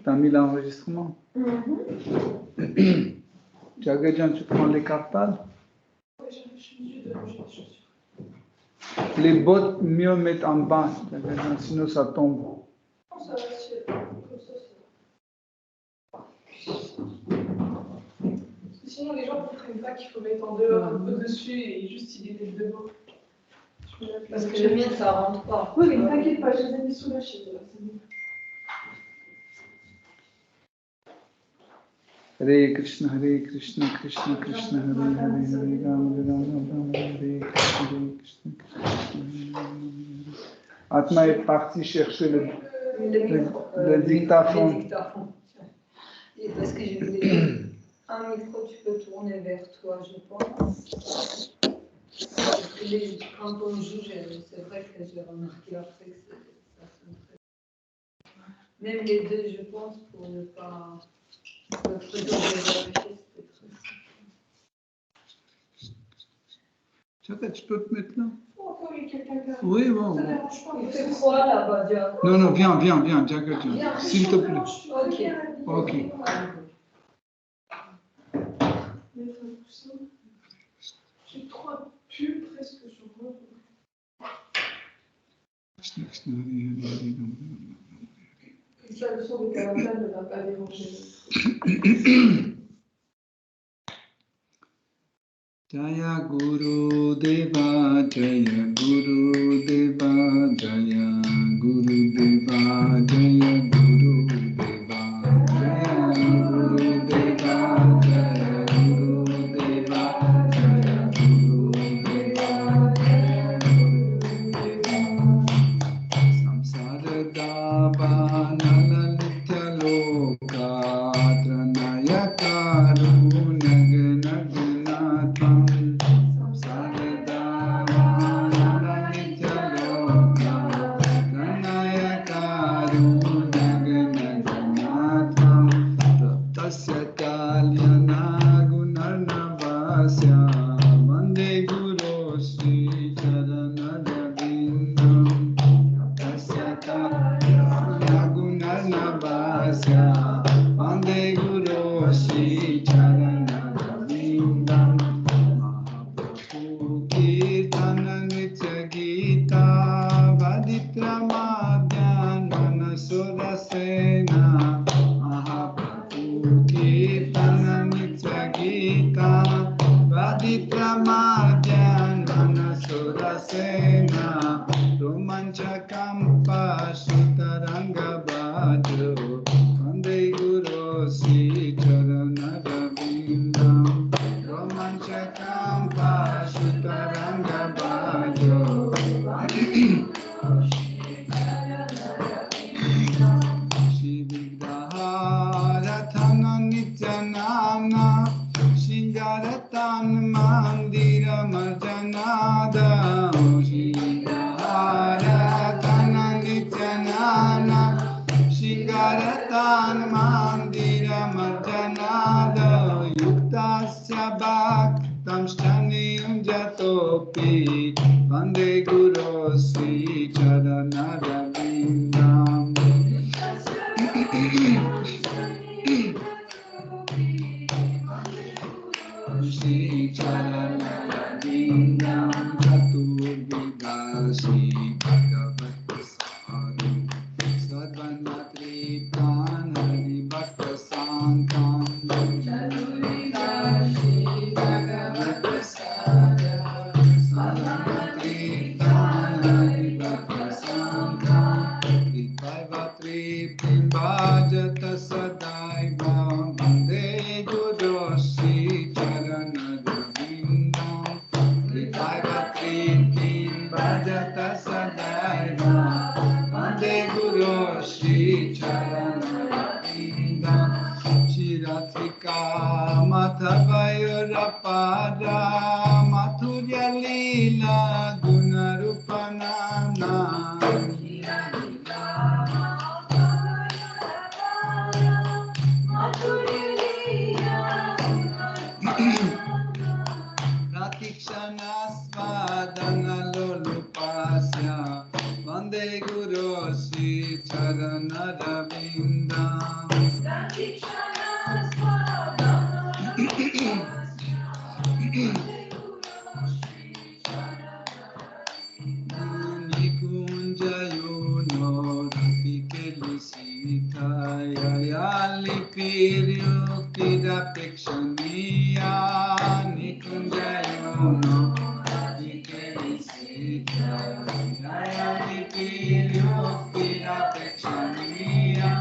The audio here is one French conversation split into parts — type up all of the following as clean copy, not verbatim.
T'as mis l'enregistrement. Jagajan, tu prends les cartables. Oui, je suis obligée de ranger les chaussures. Les bottes, mieux mettre en bas, Jagajan, sinon ça tombe. Non, ça va, c'est comme ça, sinon, les gens ne comprennent pas qu'il faut mettre en dehors, au-dessus et juste il est devant. Parce que le mien, ça rentre pas. Oui, mais t'inquiète pas, je les ai mis sous la chaise, là, c'est bon. Hare Krishna, Krishna Krishna, Hare Hare, Hare Rama, Rama Hare Krishna, Krishna. Atma est parti chercher le dictaphone. Et parce que je voulais dire, un micro, tu peux tourner vers toi, je pense. Quand on joue, c'est vrai que j'ai remarqué après que ça sonne très bien. Même les deux, je pense, pour ne pas... Notre dos de vérifier, c'était très simple. Tu peux te mettre là? Oh, oui, quelqu'un qui arrive. Oui, bon. Ça ne dérange pas. Il fait froid là-bas, Dia. Non, viens, Jagajan. S'il te plaît. Ok. Mettre un coussin. J'ai 3 pulls presque sur moi. Krishna Krishna, Hare Hare, Hare Rama. Ça, le son de Kalanta ne va pas déranger. Jaya Guru Deva, Jaya Guru Deva, Jaya Guru Deva, Jaya Guru Deva, Jaya Guru Deva, Jaya Guru Deva, Jaya Guru Deva, Jaya Guru Deva. Samsara Dava Nala Nitya Loka Tranaya Karu Vande Guru Sri Charanarabindam Sitaya Yalipirukidapekshaniya Nikunjayono Sitaya Yalipirukidapekshaniya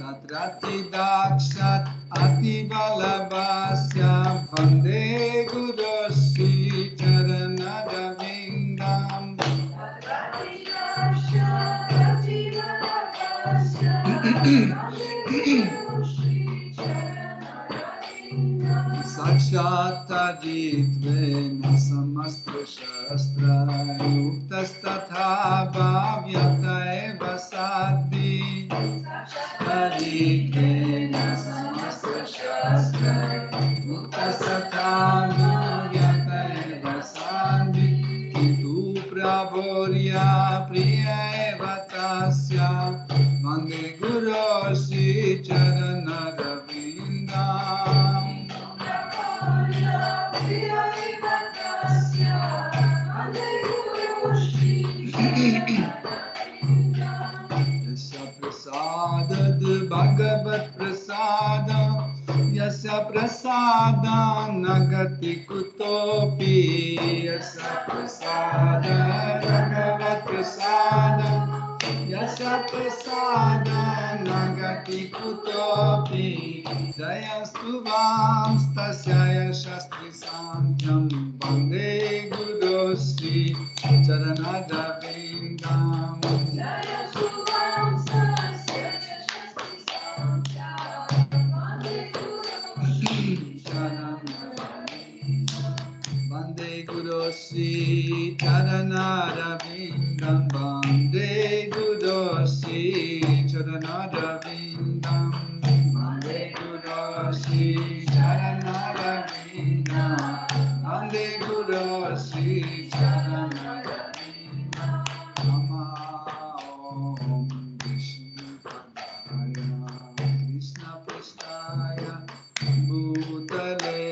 Tatrati Dakshat Atibalabhasya Vande Gurosi Charanadavindam Sakshataditvena samastra shastra yuktastatha bhavyata eva saddhi Sakshataditvena samastra shastra yuktastatha bhavyata eva saddhi Kitu praborya priya eva tasya Vande Gurosi Charanadavindam Yasya prasadad bhagavat prasada Yasya prasada nagati kutopi Yasya prasada bhagavat prasada Yasya prasada nagati kutopi Jayastu vam stasya shastri santyam Vande Gurosi Charanadavindam Jayastu vam stasya shastri santyam Vande Gurosi Charanadavindam Vande Gurosi Charanadavindam Vande Gurosi Charanadavindam Vande Gurosi Charanadavindam Vande Gurosi Charanadavindam Nama Om Vishnu Padaya Krishna Prasthaya Bhutale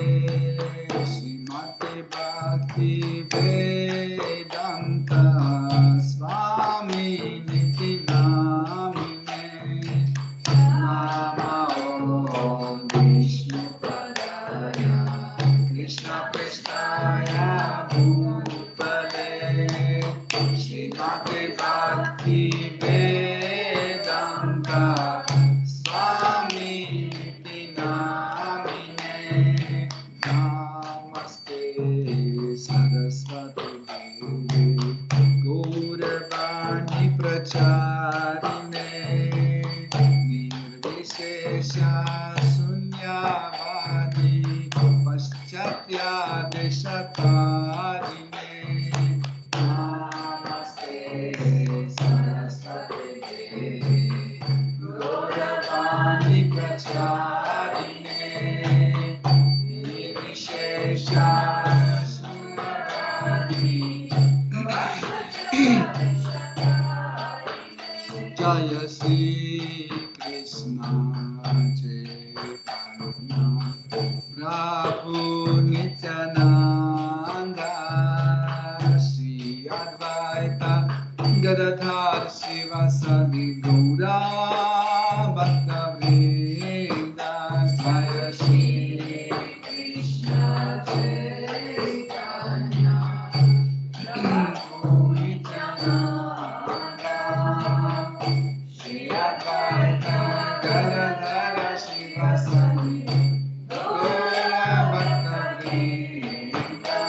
Srimate Bhakti Vedanta Swami Niti Namine Nama Om Vishnu Padaya Krishna Prasthaya Bhutale Srimate Bhakti Vedanta Swami Niti Namine Namaste Saraswati Devi Gauravani Pracharine Nirvishesha Sunyavadi Paschatya Deshatarine Namaste Saraswati Devi Gauravani Pracharine Nirvishesha Sunyavadi Jaya Shri Krishna Chaitanya Prabhu Nityananda Shri Advaita Gadadhar Sivasadi Gaura Bhakta Vrinda Jaya Shri Krishna Chaitanya Prabhu Nityananda Shri Advaita Gadadhara Sivasadi Gaura Bhakta Vrinda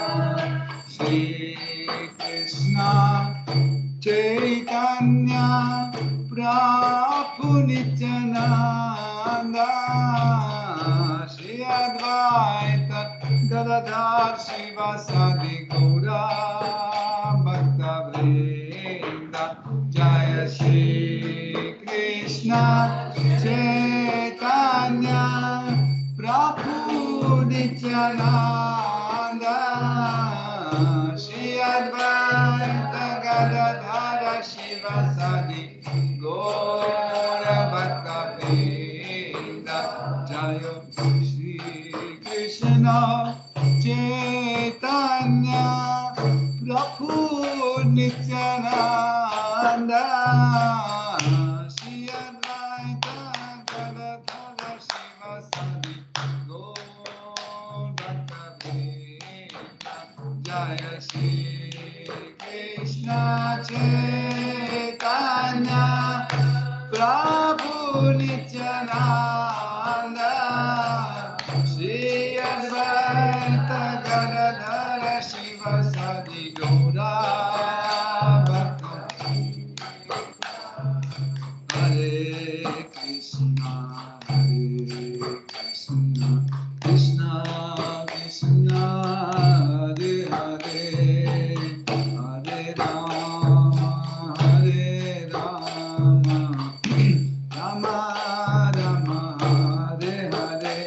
Shri Krishna Chaitanya Prabhu Nityananda Shri Advaita Gadadhar Sivasadi Gaura Bhakta Vrinda Jaya Shri Krishna Chaitanya Prabhu Nityananda Shri Advaita Gadadhara Sivasadi Gaura Bhakta Vrinda Jaya Shri Krishna Chaitanya Prabhu Nityananda Shri Advaita Jaya Shri Krishna Chaitanya Prabhu Nityananda Shri Advaita Gadadhara Shivasadi Gaura Bhakta Hare Krishna, Krishna Krishna, Hare Hare, Hare Rama, Hare Rama, Rama Rama, Hare Hare.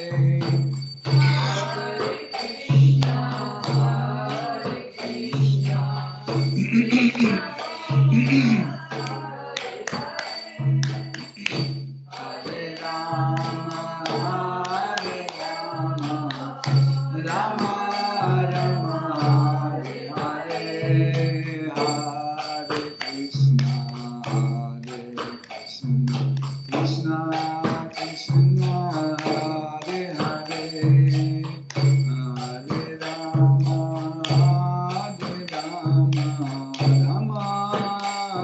Krishna Krishna, Hare Hare, Hare Rama, Hare Rama, Rama Rama,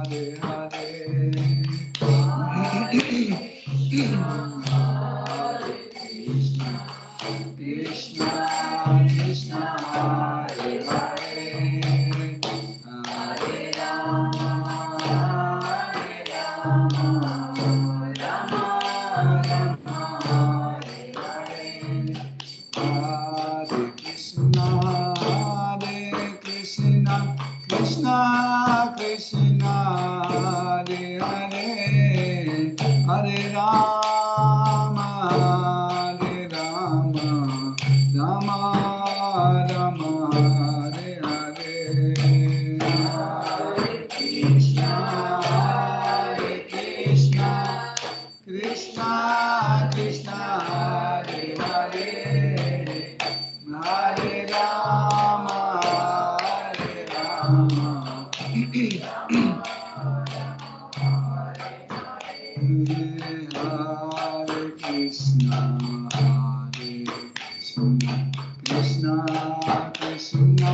Hare Hare. Hare Krishna, Krishna Krishna, Hare Hare, Hare Rama, Hare Rama. Hare Krishna, Krishna Krishna, Hare Hare, Hare Rama, Hare Rama, Rama Rama, Hare Hare. Hare Krishna, Krishna Krishna, Hare Hare, Hare Rama, Hare Rama, Rama Rama, Hare Hare. Hare Krishna, Krishna Krishna,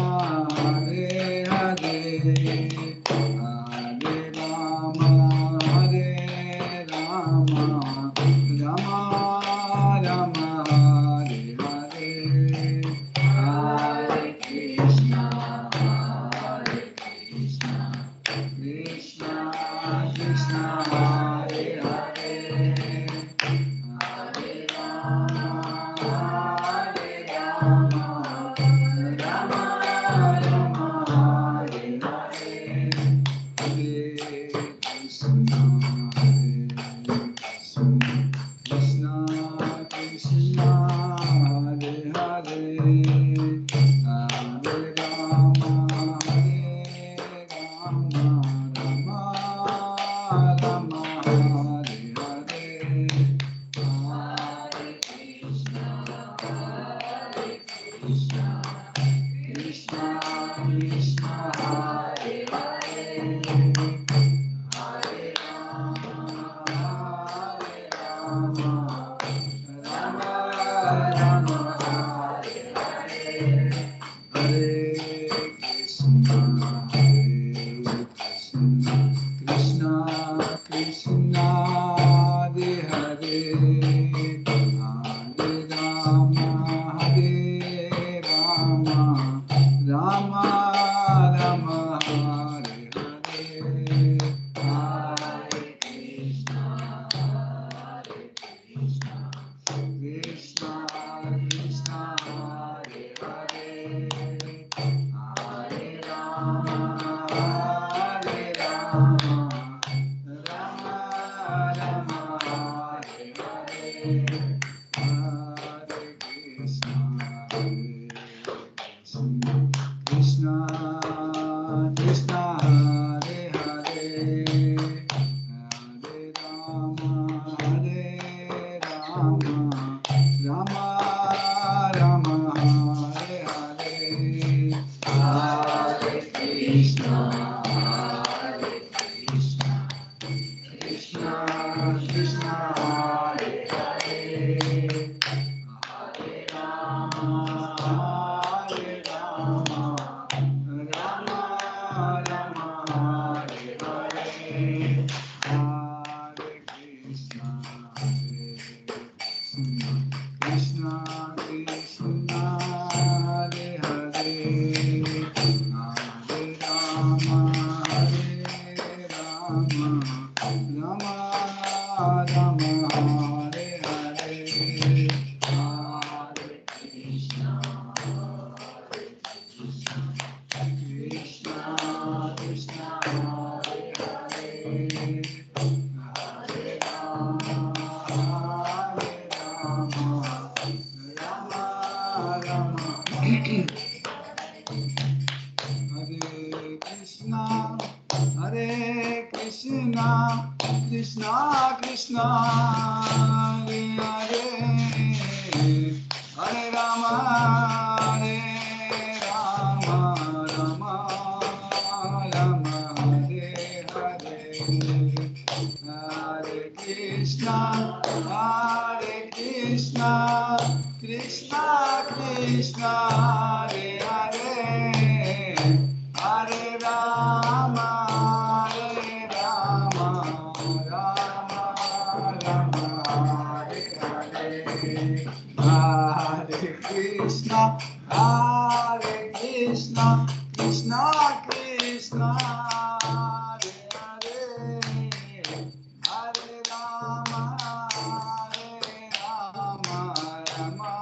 Hare Hare, Hare Rama, Hare Rama, Rama Rama, Hare Hare. Hare Krishna, Krishna Krishna, Hare Hare, Hare Rama, Hare Rama, Rama Rama, Hare Hare. Hare Krishna, Krishna Krishna, Hare Hare, Hare Rama, Hare Rama, Rama Rama, Hare Hare. Hare Krishna, Krishna Krishna, Hare Hare, Hare Rama, Hare Rama, Rama Rama, Hare Hare. Hare Krishna, Krishna Krishna, Hare Hare, Hare Rama, Hare Rama, Rama Rama, Hare Hare. Hare Krishna, Krishna Krishna Hare Hare Hare Rama Hare Rama Rama Rama Hare Hare Hare Krishna Krishna Krishna Hare Hare Hare Rama Rama Rama Rama Hare Hare Hare Krishna Krishna Krishna Hare Hare Hare Rama Rama Rama Hare Krishna Hare Krishna Krishna Krishna Hare Hare Hare Rama Rama Rama Hare Hare Hare Krishna Krishna Krishna Hare Hare Hare Rama Rama Rama Hare Hare Hare Krishna Krishna Krishna Hare Hare Hare Rama Rama Rama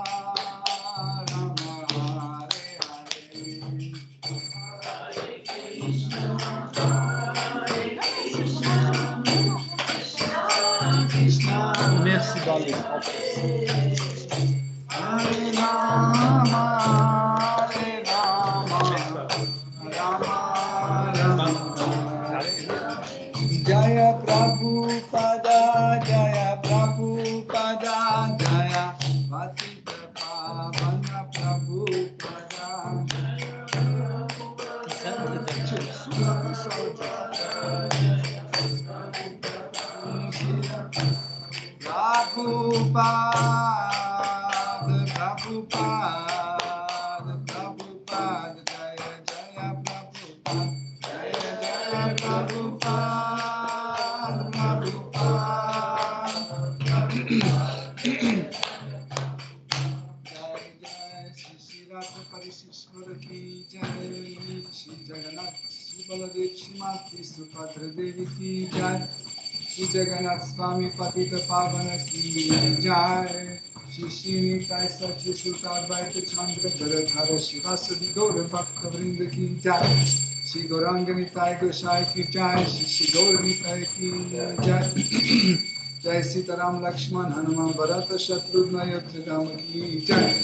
Hare Hare Merci Bali. Hare Rama Rama Rama Jaya Prabhupada Jaya Prabhupada Jaya Patita Pavana Prabhupada Prabhupada Jaya Jaya Prabhupada Parishishwar ki jai, Shri Jagannath, Shri Baladev, Shri Mati, Subhadra Devi ki jai, Shri Jagannath Swami Patita Pavana ki jai, Shri Srinivas Sachi Sutta Advaita Chandra Dharadhara Shivasadi Gaura Bhakta Vrinda ki jai, Shri Gauranga Nitai Gosai ki jai, Shri Gaura Nitai ki jai, Jai Sitaram Lakshman Hanuman Bharata Shatrugna Yodhidam ki jai,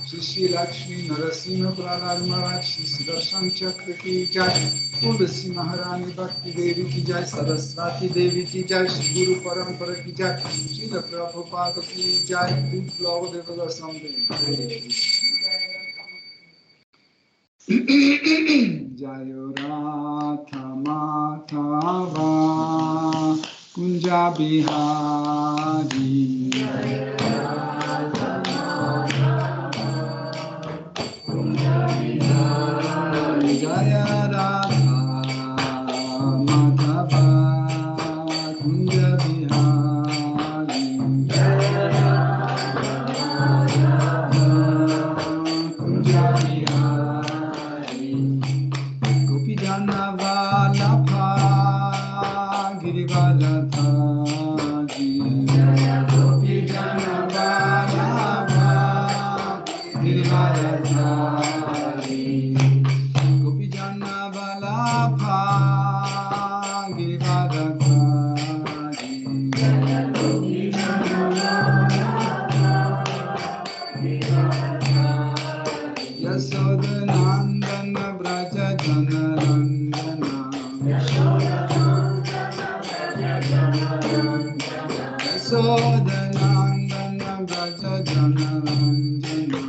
Shri Lakshmi Narasimha Prahlad Maharaj, Shri Sudarshan Chakra ki jai, Tulsi Maharani Bhakti Devi ki jai, Saraswati Devi ki jai, Shri Guru Parampara ki jai, Shri Prabhupada ki jai, Deep Lord Devada Samdev. Jayo Ratha Madhava Kunja Bihari Jaya Radha Madhava Kunja Bihari Kunja Bihari Gopi Jana Vallabha Girivaladhaji Gopi Jana Vallabha Girivaladhaji Gopi Jana Vallabha Girivaladhaji Gopi Jana Yasodanandana Braja Janarandana Yasodanandana Braja Janarandana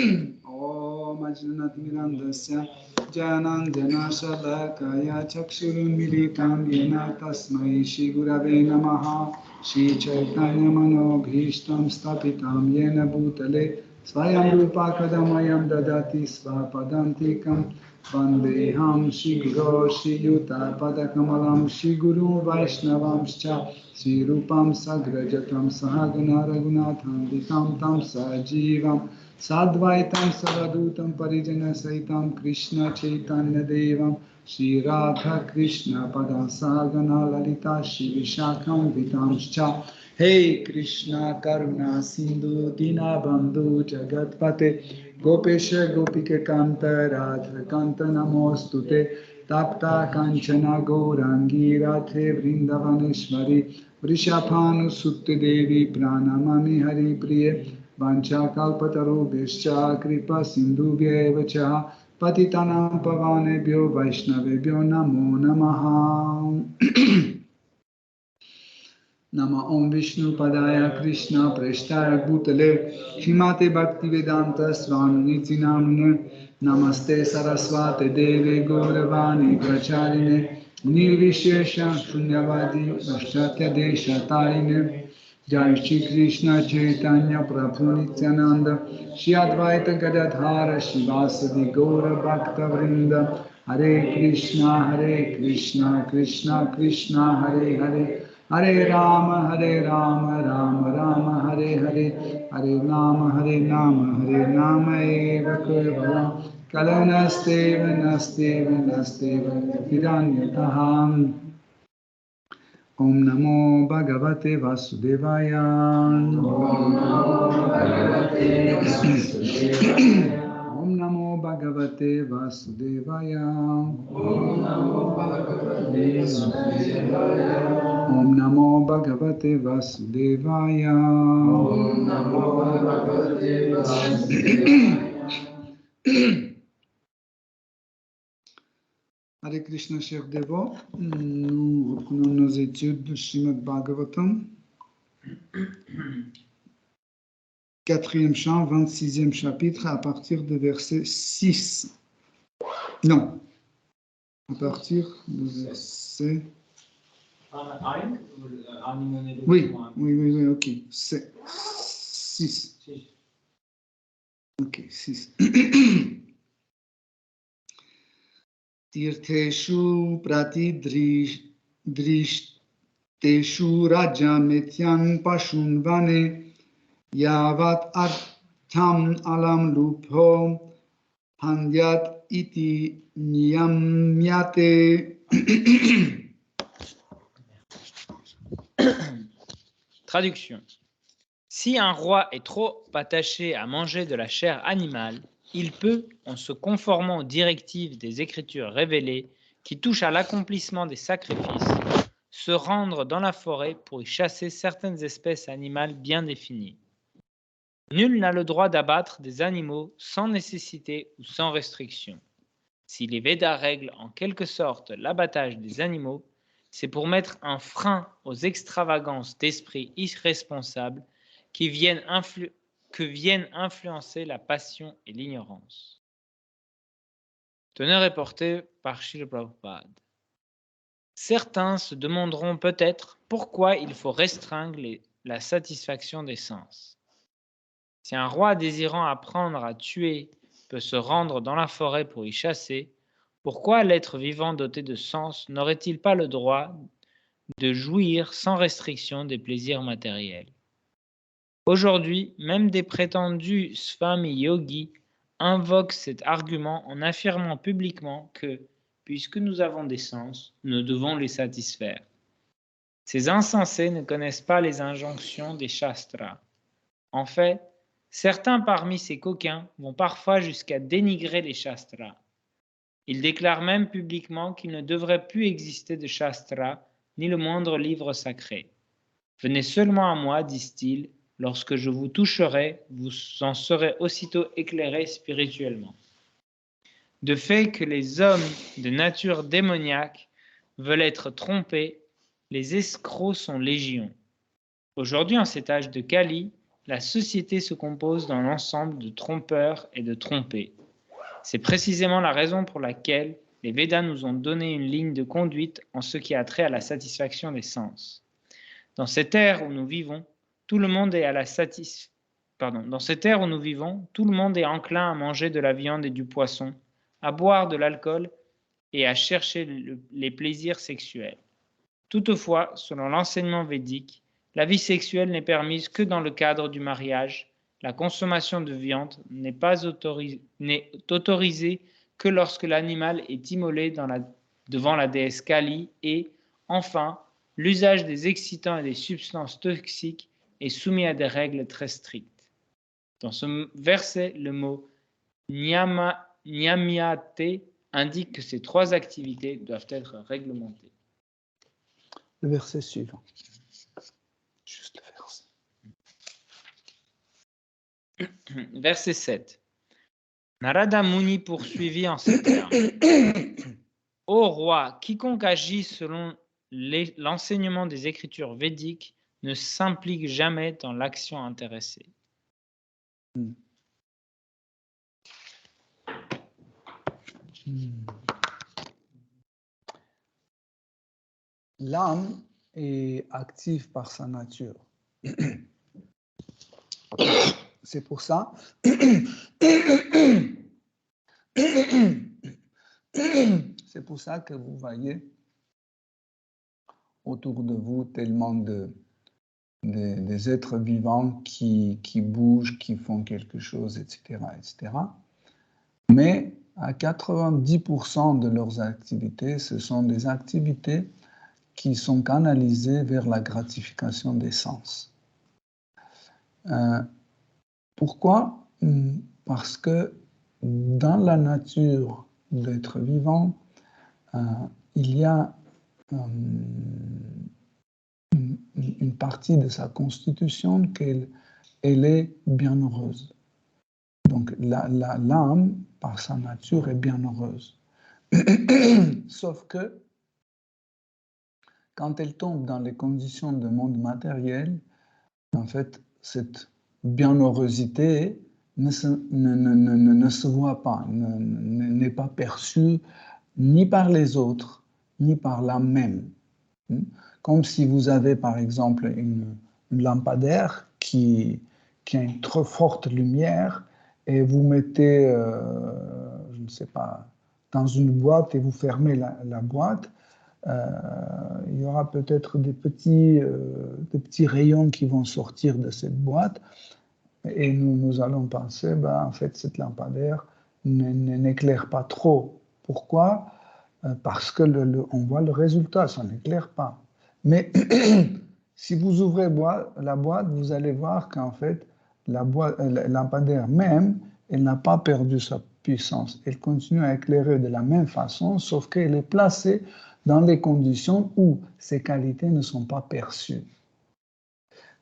Om Ajnanatirandasya Janandjana Shalakaya Chakshurunmilitam Yena Tasmai Shri Gurave Namaha Shri Chaitanya Manobhishtam Stapitam Yena Bhutale Swayam Rupa Kadamayam Dadati Svapadantikam Vandeham Shri Guru Shri Yuta Padakamalam Shri Guru Vaishnavamscha Shri Rupam Sagrajatam Sahagana Raghunatham Vitam Tam Sajivam Sadvaitam Savadutam Parijana Saitam Krishna Chaitanya Devam Shri Radha Krishna Padasagana Lalita Shri Vishakam Vitamscha Hey Krishna Karuna Sindhu Dinabandhu Jagatpate Gopesha Gopika Kanta Radha Kanta Namostute Tapta Kanchana Gaurangi Radhe Vrindavaneshwari Vrishapanu Sukta Devi Pranamami Hari Priye Vancha Kalpatarubhishcha Kripa Sindhubhya Cha Patitanam Pavanebhyo Vaishnavebhyo Namo Namaha Nama Om Vishnu Padaya Krishna Preshtaya Bhutale Shrimate Bhaktivedanta Swami Niti Namne Namaste Saraswate Deve Gauravani Pracharine Nirvishesha Shunyavadi Vaishtatya Desha Tarine Jai Shri Krishna Chaitanya Prabhu Nityananda Shri Advaita Gadadhara Shivasadi Gaura Bhakta Vrinda Hare Krishna Krishna Krishna Hare Hare Hare Rama Rama Rama Hare Hare Hare Nama Eva Kevalam Kalanasteva Vidanyataham Om Namo Bhagavate Vasudevaya Om Namo Bhagavate Vasudevaya Om Namo Bhagavate Vasudevaya Hare Krishna, chers dévots, nous reprenons nos études de Srimad Bhagavatam, 4e chant, 26e chapitre, à partir de verset 6. Non, à partir de verset... Oui, ok. 6. Ok, 6. Tirtheshu pratidrishteshu rajametyan pashun vane yavat artham alam lupho handyat iti niyamyate. Traduction. Si un roi est trop attaché à manger de la chair animale, il peut, en se conformant aux directives des Écritures révélées qui touchent à l'accomplissement des sacrifices, se rendre dans la forêt pour y chasser certaines espèces animales bien définies. Nul n'a le droit d'abattre des animaux sans nécessité ou sans restriction. Si les Védas règlent en quelque sorte l'abattage des animaux, c'est pour mettre un frein aux extravagances d'esprits irresponsables que viennent influencer la passion et l'ignorance. Teneur est porté par Srila Prabhupada. Certains se demanderont peut-être pourquoi il faut restreindre la satisfaction des sens. Si un roi désirant apprendre à tuer peut se rendre dans la forêt pour y chasser, pourquoi l'être vivant doté de sens n'aurait-il pas le droit de jouir sans restriction des plaisirs matériels? Aujourd'hui, même des prétendus Swami Yogis invoquent cet argument en affirmant publiquement que, puisque nous avons des sens, nous devons les satisfaire. Ces insensés ne connaissent pas les injonctions des Shastras. En fait, certains parmi ces coquins vont parfois jusqu'à dénigrer les Shastras. Ils déclarent même publiquement qu'il ne devrait plus exister de Shastra, ni le moindre livre sacré. Venez seulement à moi, disent-ils, lorsque je vous toucherai, vous en serez aussitôt éclairés spirituellement. De fait que les hommes de nature démoniaque veulent être trompés, les escrocs sont légion. Aujourd'hui, en cet âge de Kali, la société se compose dans l'ensemble de trompeurs et de trompés. C'est précisément la raison pour laquelle les Védas nous ont donné une ligne de conduite en ce qui a trait à la satisfaction des sens. Dans cette ère où nous vivons, tout le monde est Dans cette ère où nous vivons, tout le monde est enclin à manger de la viande et du poisson, à boire de l'alcool et à chercher les plaisirs sexuels. Toutefois, selon l'enseignement védique, la vie sexuelle n'est permise que dans le cadre du mariage. La consommation de viande n'est autorisée que lorsque l'animal est immolé devant la déesse Kali et, enfin, l'usage des excitants et des substances toxiques est soumis à des règles très strictes. Dans ce verset, le mot nyamyate indique que ces trois activités doivent être réglementées. Le verset suivant. Juste le verset. Verset 7. Narada Muni poursuivit en ces termes. Ô roi, quiconque agit selon l'enseignement des écritures védiques ne s'implique jamais dans l'action intéressée. L'âme est active par sa nature. C'est pour ça que vous voyez autour de vous tellement des êtres vivants qui bougent, qui font quelque chose, etc., etc. Mais à 90% de leurs activités, ce sont des activités qui sont canalisées vers la gratification des sens. Pourquoi? Parce que dans la nature d'être vivant, il y a une partie de sa constitution qu'elle est bienheureuse. Donc l'âme, par sa nature, est bienheureuse. Sauf que quand elle tombe dans les conditions de monde matériel, en fait, cette bienheurosité ne se voit pas, n'est pas perçue ni par les autres, ni par l'âme même. Comme si vous avez, par exemple, une lampadaire qui a une trop forte lumière et vous mettez, je ne sais pas, dans une boîte et vous fermez la boîte, il y aura peut-être des petits rayons qui vont sortir de cette boîte et nous allons penser, en fait, cette lampadaire n'éclaire pas trop. Pourquoi? Parce que on voit le résultat, ça n'éclaire pas. Mais si vous ouvrez la boîte, vous allez voir qu'en fait, la lampadaire même, elle n'a pas perdu sa puissance. Elle continue à éclairer de la même façon, sauf qu'elle est placée dans les conditions où ses qualités ne sont pas perçues.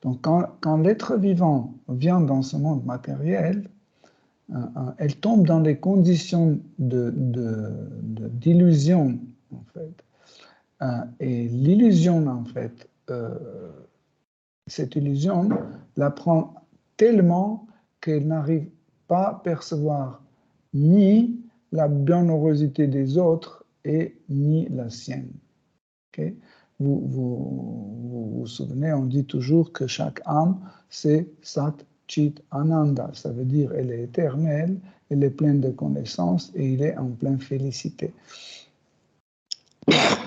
Donc, quand l'être vivant vient dans ce monde matériel, elle tombe dans des conditions d'illusion, en fait. Et l'illusion, en fait, cette illusion la prend tellement qu'elle n'arrive pas à percevoir ni la bienheurosité des autres et ni la sienne. Okay? Vous vous souvenez, on dit toujours que chaque âme, c'est Sat Chit Ananda. Ça veut dire elle est éternelle, elle est pleine de connaissances et il est en pleine félicité.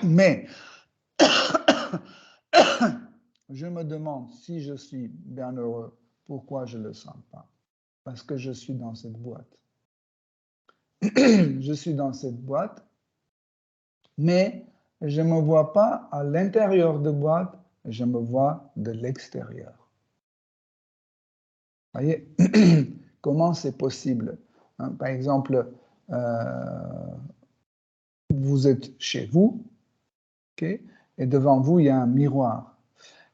Mais je me demande si je suis bienheureux, pourquoi je ne le sens pas? Parce que je suis dans cette boîte. Je suis dans cette boîte, mais je ne me vois pas à l'intérieur de boîte, je me vois de l'extérieur. Vous voyez, comment c'est possible? Par exemple, vous êtes chez vous, okay, et devant vous, il y a un miroir.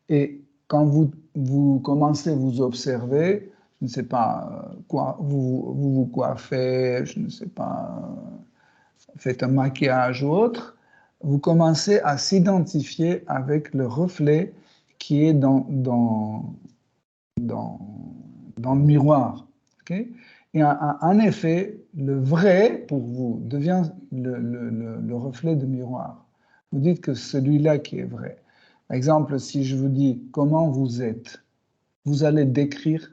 Et quand vous commencez à vous observer, je ne sais pas quoi, vous coiffez, je ne sais pas, faites un maquillage ou autre, vous commencez à s'identifier avec le reflet qui est dans dans le miroir. Okay? Et en effet, le vrai, pour vous, devient le reflet du miroir. Vous dites que celui-là qui est vrai. Par exemple, si je vous dis « comment vous êtes », vous allez décrire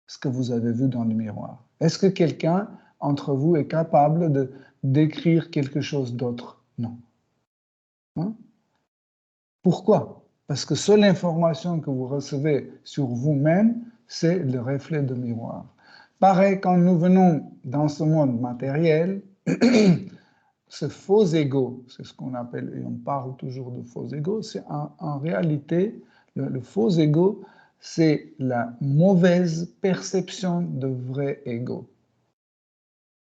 ce que vous avez vu dans le miroir. Est-ce que quelqu'un entre vous est capable de décrire quelque chose d'autre? Non. Hein? Pourquoi? Parce que seule information que vous recevez sur vous-même, c'est le reflet de miroir. Pareil, quand nous venons dans ce monde matériel, ce faux ego, c'est ce qu'on appelle, et on parle toujours de faux ego, c'est en réalité, le faux ego, c'est la mauvaise perception de vrai ego.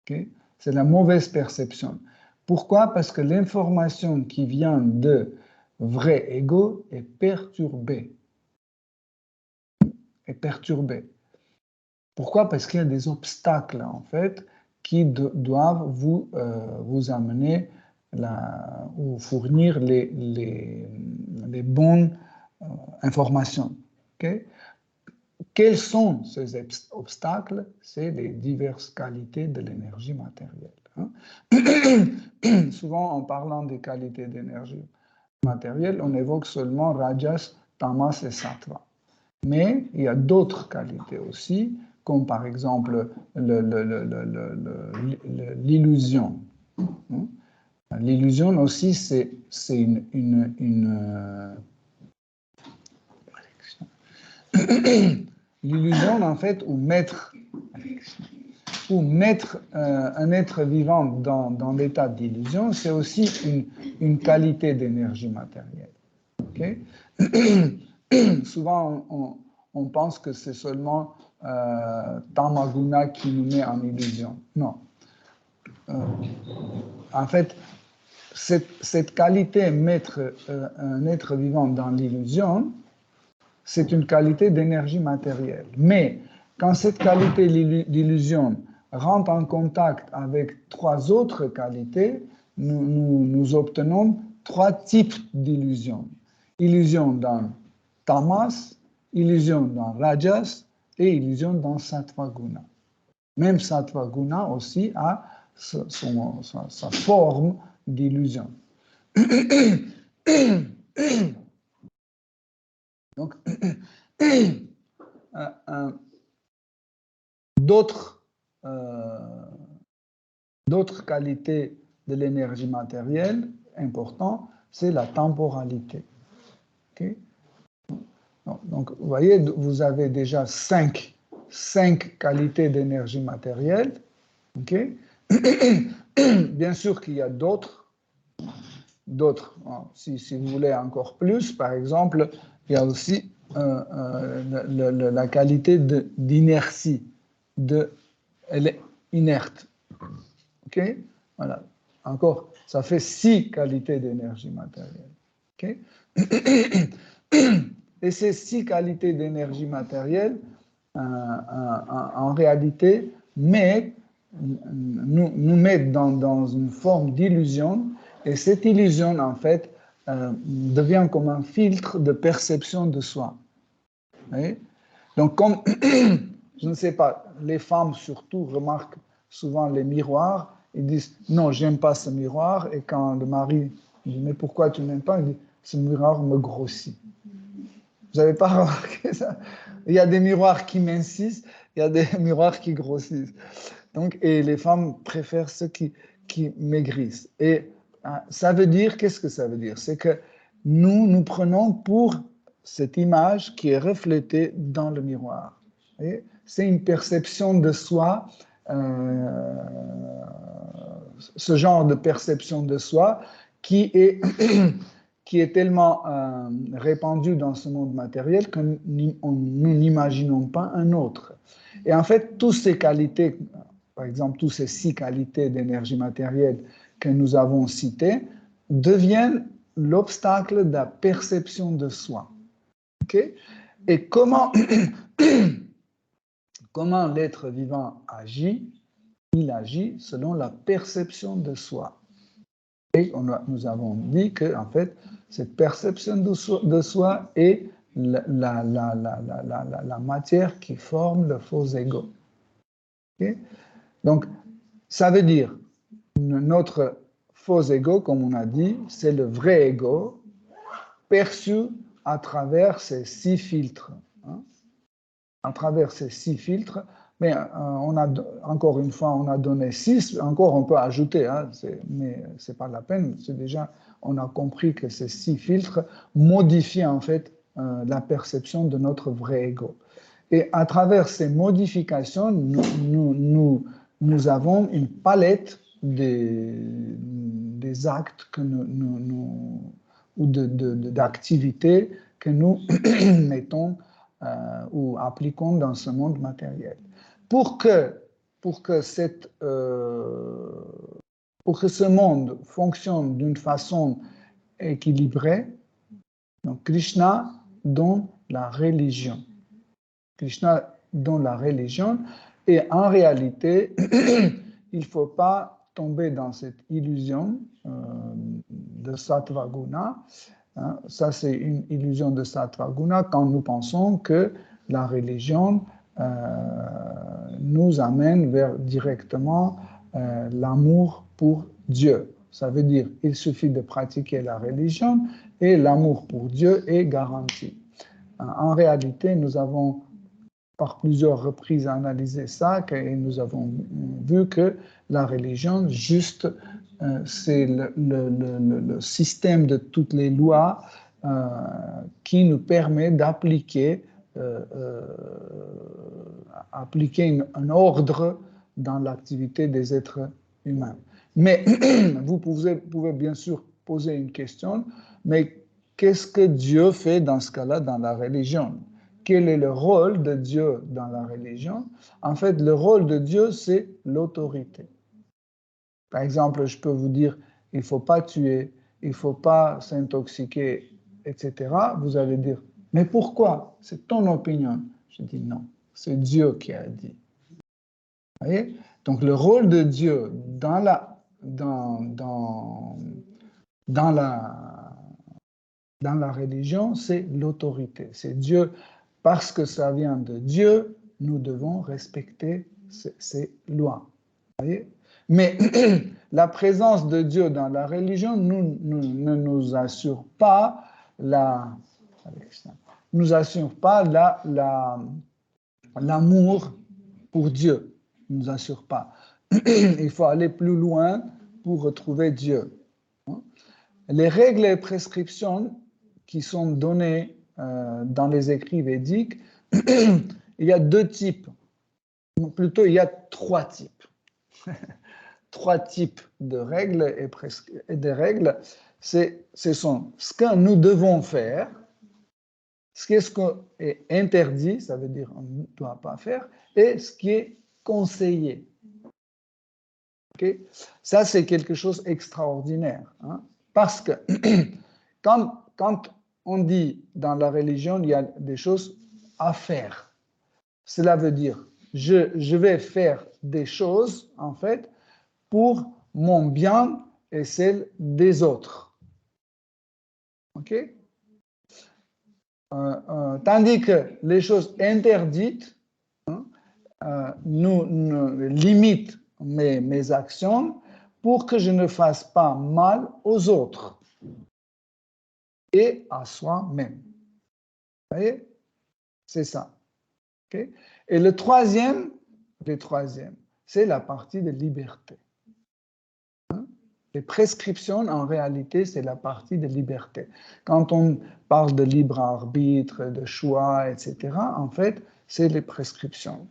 Okay? C'est la mauvaise perception. Pourquoi? Parce que l'information qui vient de vrai ego est perturbée. Pourquoi? Parce qu'il y a des obstacles, en fait, qui doivent vous amener ou fournir les bonnes informations. Okay? Quels sont ces obstacles? C'est les diverses qualités de l'énergie matérielle. Hein? Souvent, en parlant des qualités d'énergie matérielle, on évoque seulement Rajas, Tamas et Sattva. Mais il y a d'autres qualités aussi, comme par exemple l'illusion. L'illusion aussi, c'est l'illusion, en fait, ou mettre un être vivant dans l'état d'illusion, c'est aussi une qualité d'énergie matérielle. Okay? Souvent, on pense que c'est seulement Tamaguna qui nous met en illusion. Non. En fait, cette qualité, mettre un être vivant dans l'illusion, c'est une qualité d'énergie matérielle. Mais quand cette qualité d'illusion rentre en contact avec trois autres qualités, nous obtenons trois types d'illusions. Illusion dans Tamas, illusion dans Rajas et illusion dans Sattva Guna. Même Sattva Guna aussi a sa forme d'illusion. Donc, d'autres qualités de l'énergie matérielle importantes, c'est la temporalité. Okay? Donc, vous voyez, vous avez déjà cinq qualités d'énergie matérielle. Okay? Bien sûr qu'il y a d'autres. Si vous voulez encore plus, par exemple, il y a aussi la qualité d'inertie. Elle est inerte. OK? Voilà. Encore, ça fait 6 qualités d'énergie matérielle. OK? Et ces 6 qualités d'énergie matérielle, en réalité, nous mettent dans une forme d'illusion, et cette illusion, en fait, devient comme un filtre de perception de soi. Oui? Donc, comme, je ne sais pas, les femmes surtout remarquent souvent les miroirs, ils disent « non, j'aime pas ce miroir », et quand le mari dit « mais pourquoi tu n'aimes pas ?» il dit « ce miroir me grossit ». Vous n'avez pas remarqué ça? Il y a des miroirs qui mincissent, il y a des miroirs qui grossissent. Donc, et les femmes préfèrent ceux qui maigrissent. Et ça veut dire, qu'est-ce que ça veut dire? C'est que nous prenons pour cette image qui est reflétée dans le miroir. C'est une perception de soi, ce genre de perception de soi qui est tellement répandu dans ce monde matériel que nous n'imaginons pas un autre. Et en fait, toutes ces qualités, par exemple, toutes ces 6 qualités d'énergie matérielle que nous avons citées, deviennent l'obstacle de la perception de soi. Okay? Et comment l'être vivant agit? Il agit selon la perception de soi. Et nous avons dit que, en fait, cette perception de soi est la matière qui forme le faux ego. Okay? Donc, ça veut dire, notre faux ego, comme on a dit, c'est le vrai ego perçu à travers ces 6 filtres. Hein? À travers ces 6 filtres, mais encore une fois, on a donné 6, encore on peut ajouter, hein, mais ce n'est pas la peine, c'est déjà, on a compris que ces 6 filtres modifient en fait la perception de notre vrai ego. Et à travers ces modifications, nous avons une palette des actes que ou d'activités que nous mettons ou appliquons dans ce monde matériel. Pour que ce monde fonctionne d'une façon équilibrée, donc Krishna donne la religion. Krishna donne la religion, et en réalité, il ne faut pas tomber dans cette illusion de Sattva Guna. Hein, ça, c'est une illusion de Sattva Guna quand nous pensons que la religion nous amène vers directement l'amour pour Dieu. Ça veut dire qu'il suffit de pratiquer la religion et l'amour pour Dieu est garanti. En réalité, nous avons par plusieurs reprises analysé ça et nous avons vu que la religion, juste, c'est le système de toutes les lois qui nous permet d'appliquer un ordre dans l'activité des êtres humains. Mais vous pouvez bien sûr poser une question, mais qu'est-ce que Dieu fait dans ce cas-là dans la religion? Quel est le rôle de Dieu dans la religion? En fait, le rôle de Dieu, c'est l'autorité. Par exemple, je peux vous dire, il ne faut pas tuer, il ne faut pas s'intoxiquer, etc. Vous allez dire, mais pourquoi? C'est ton opinion. Je dis non, c'est Dieu qui a dit. Vous voyez? Donc, le rôle de Dieu dans la religion, c'est l'autorité. C'est Dieu. Parce que ça vient de Dieu, nous devons respecter ces lois. Vous voyez? Mais la présence de Dieu dans la religion ne nous assure pas l'amour pour Dieu. Ne nous assure pas. Il faut aller plus loin pour retrouver Dieu. Les règles et prescriptions qui sont données dans les écrits védiques, il y a 2 types. Plutôt, il y a 3 types. 3 types de règles et de règles. Ce sont ce que nous devons faire, ce qui est interdit, ça veut dire on ne doit pas faire, et ce qui est conseillé. Okay? Ça, c'est quelque chose d'extraordinaire. Hein? Parce que quand on dit dans la religion, il y a des choses à faire. Cela veut dire, je vais faire des choses, en fait, pour mon bien et celle des autres. OK? Tandis que les choses interdites nous limitent mes actions pour que je ne fasse pas mal aux autres et à soi-même. Vous voyez? C'est ça. Okay? Et le troisième, c'est la partie de liberté. Les prescriptions, en réalité, c'est la partie de liberté. Quand on parle de libre arbitre, de choix, etc., en fait, c'est les prescriptions.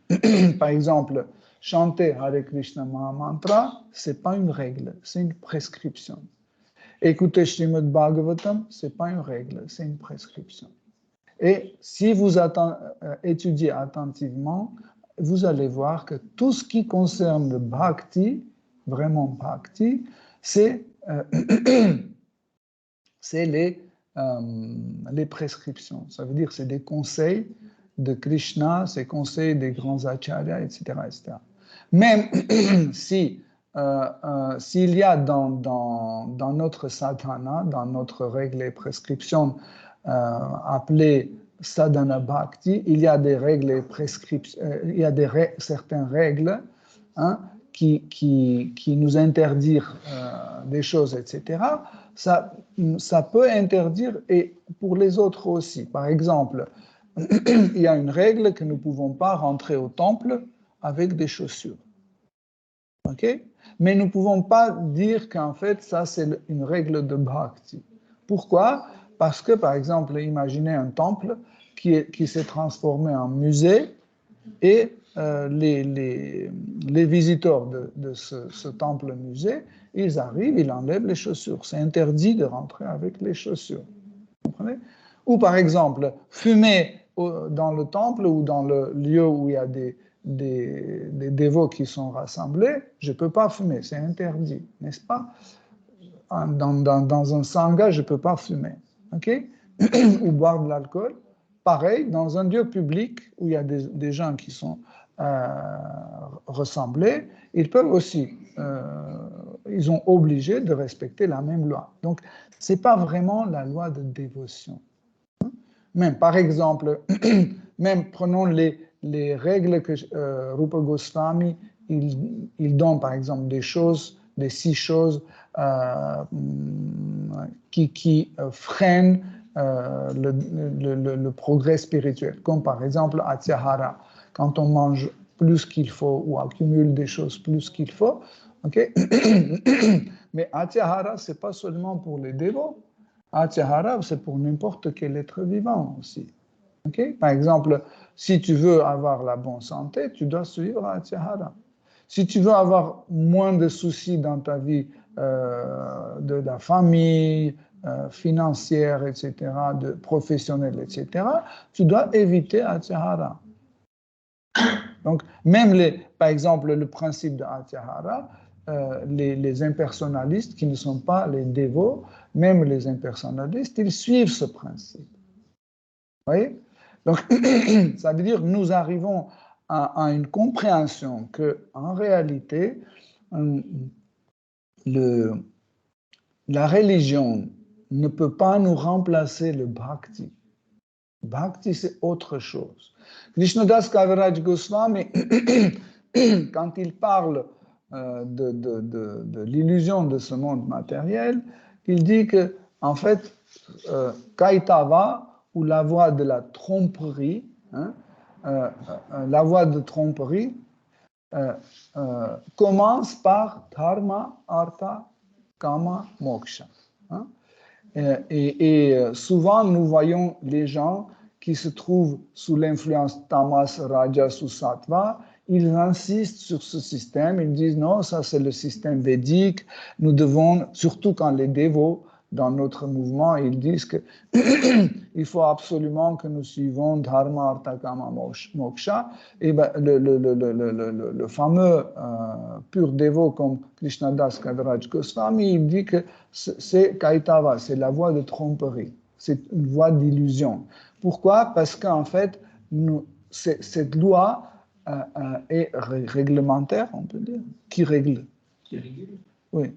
Par exemple, chanter Hare Krishna Mahamantra, ce n'est pas une règle, c'est une prescription. Écouter Srimad Bhagavatam, ce n'est pas une règle, c'est une prescription. Et si vous étudiez attentivement, vous allez voir que tout ce qui concerne le bhakti, vraiment bhakti, c'est les prescriptions. Ça veut dire que c'est des conseils de Krishna, c'est conseils des grands acharyas, etc. etc. Même s'il y a dans notre sadhana, dans notre règle et prescription appelée sadhana bhakti, il y a des règles et prescriptions, il y a certaines règles hein, qui nous interdisent des choses, etc. Ça peut interdire et pour les autres aussi. Par exemple, il y a une règle que nous ne pouvons pas rentrer au temple avec des chaussures. Okay? Mais nous ne pouvons pas dire qu'en fait, ça, c'est une règle de bhakti. Pourquoi? Parce que, par exemple, imaginez un temple qui s'est transformé en musée et les visiteurs de ce temple-musée, ils arrivent, ils enlèvent les chaussures. C'est interdit de rentrer avec les chaussures. Vous comprenez? Ou par exemple, fumer dans le temple ou dans le lieu où il y a des dévots qui sont rassemblés, je ne peux pas fumer, c'est interdit, n'est-ce pas? Dans un sangha, je ne peux pas fumer, ok? Ou boire de l'alcool. Pareil, dans un lieu public où il y a des gens qui sont rassemblés, ils peuvent aussi, ils sont obligés de respecter la même loi. Donc, ce n'est pas vraiment la loi de dévotion. Même, par exemple, même prenons les règles que Rupa Goswami, il donne par exemple des 6 choses qui freinent le progrès spirituel, comme par exemple Atyahara, quand on mange plus qu'il faut ou accumule des choses plus qu'il faut. Okay? Mais Atyahara, ce n'est pas seulement pour les dévots. Atyahara, c'est pour n'importe quel être vivant aussi. Okay? Par exemple, si tu veux avoir la bonne santé, tu dois suivre Atyahara. Si tu veux avoir moins de soucis dans ta vie de la famille, financière, etc., de professionnelle, etc., tu dois éviter Atyahara. Donc, même par exemple, le principe de Atyahara, les impersonnalistes qui ne sont pas les dévots, même les impersonnalistes, ils suivent ce principe. Vous voyez? Donc, ça veut dire que nous arrivons à une compréhension qu'en réalité, la religion ne peut pas nous remplacer le bhakti. Bhakti, c'est autre chose. Krishnadas Kaviraj Goswami, quand il parle de l'illusion de ce monde matériel, il dit que, en fait, Kaitava, ou la voie de la tromperie, hein, la voie de tromperie commence par dharma, artha, kama, moksha. Hein. Et souvent, nous voyons les gens qui se trouvent sous l'influence tamas, rajas ou sattva, ils insistent sur ce système, ils disent non, ça c'est le système védique, nous devons, surtout quand les dévots, dans notre mouvement, ils disent qu'il faut absolument que nous suivons dharma, artha, kama, moksha. Et ben, le fameux pur dévot comme Krishnadas Kaviraj Goswami, il dit que c'est Kaitava, c'est la voie de tromperie, c'est une voie d'illusion. Pourquoi? Parce qu'en fait, cette loi est réglementaire, on peut dire, qui règle. Qui régule. Oui,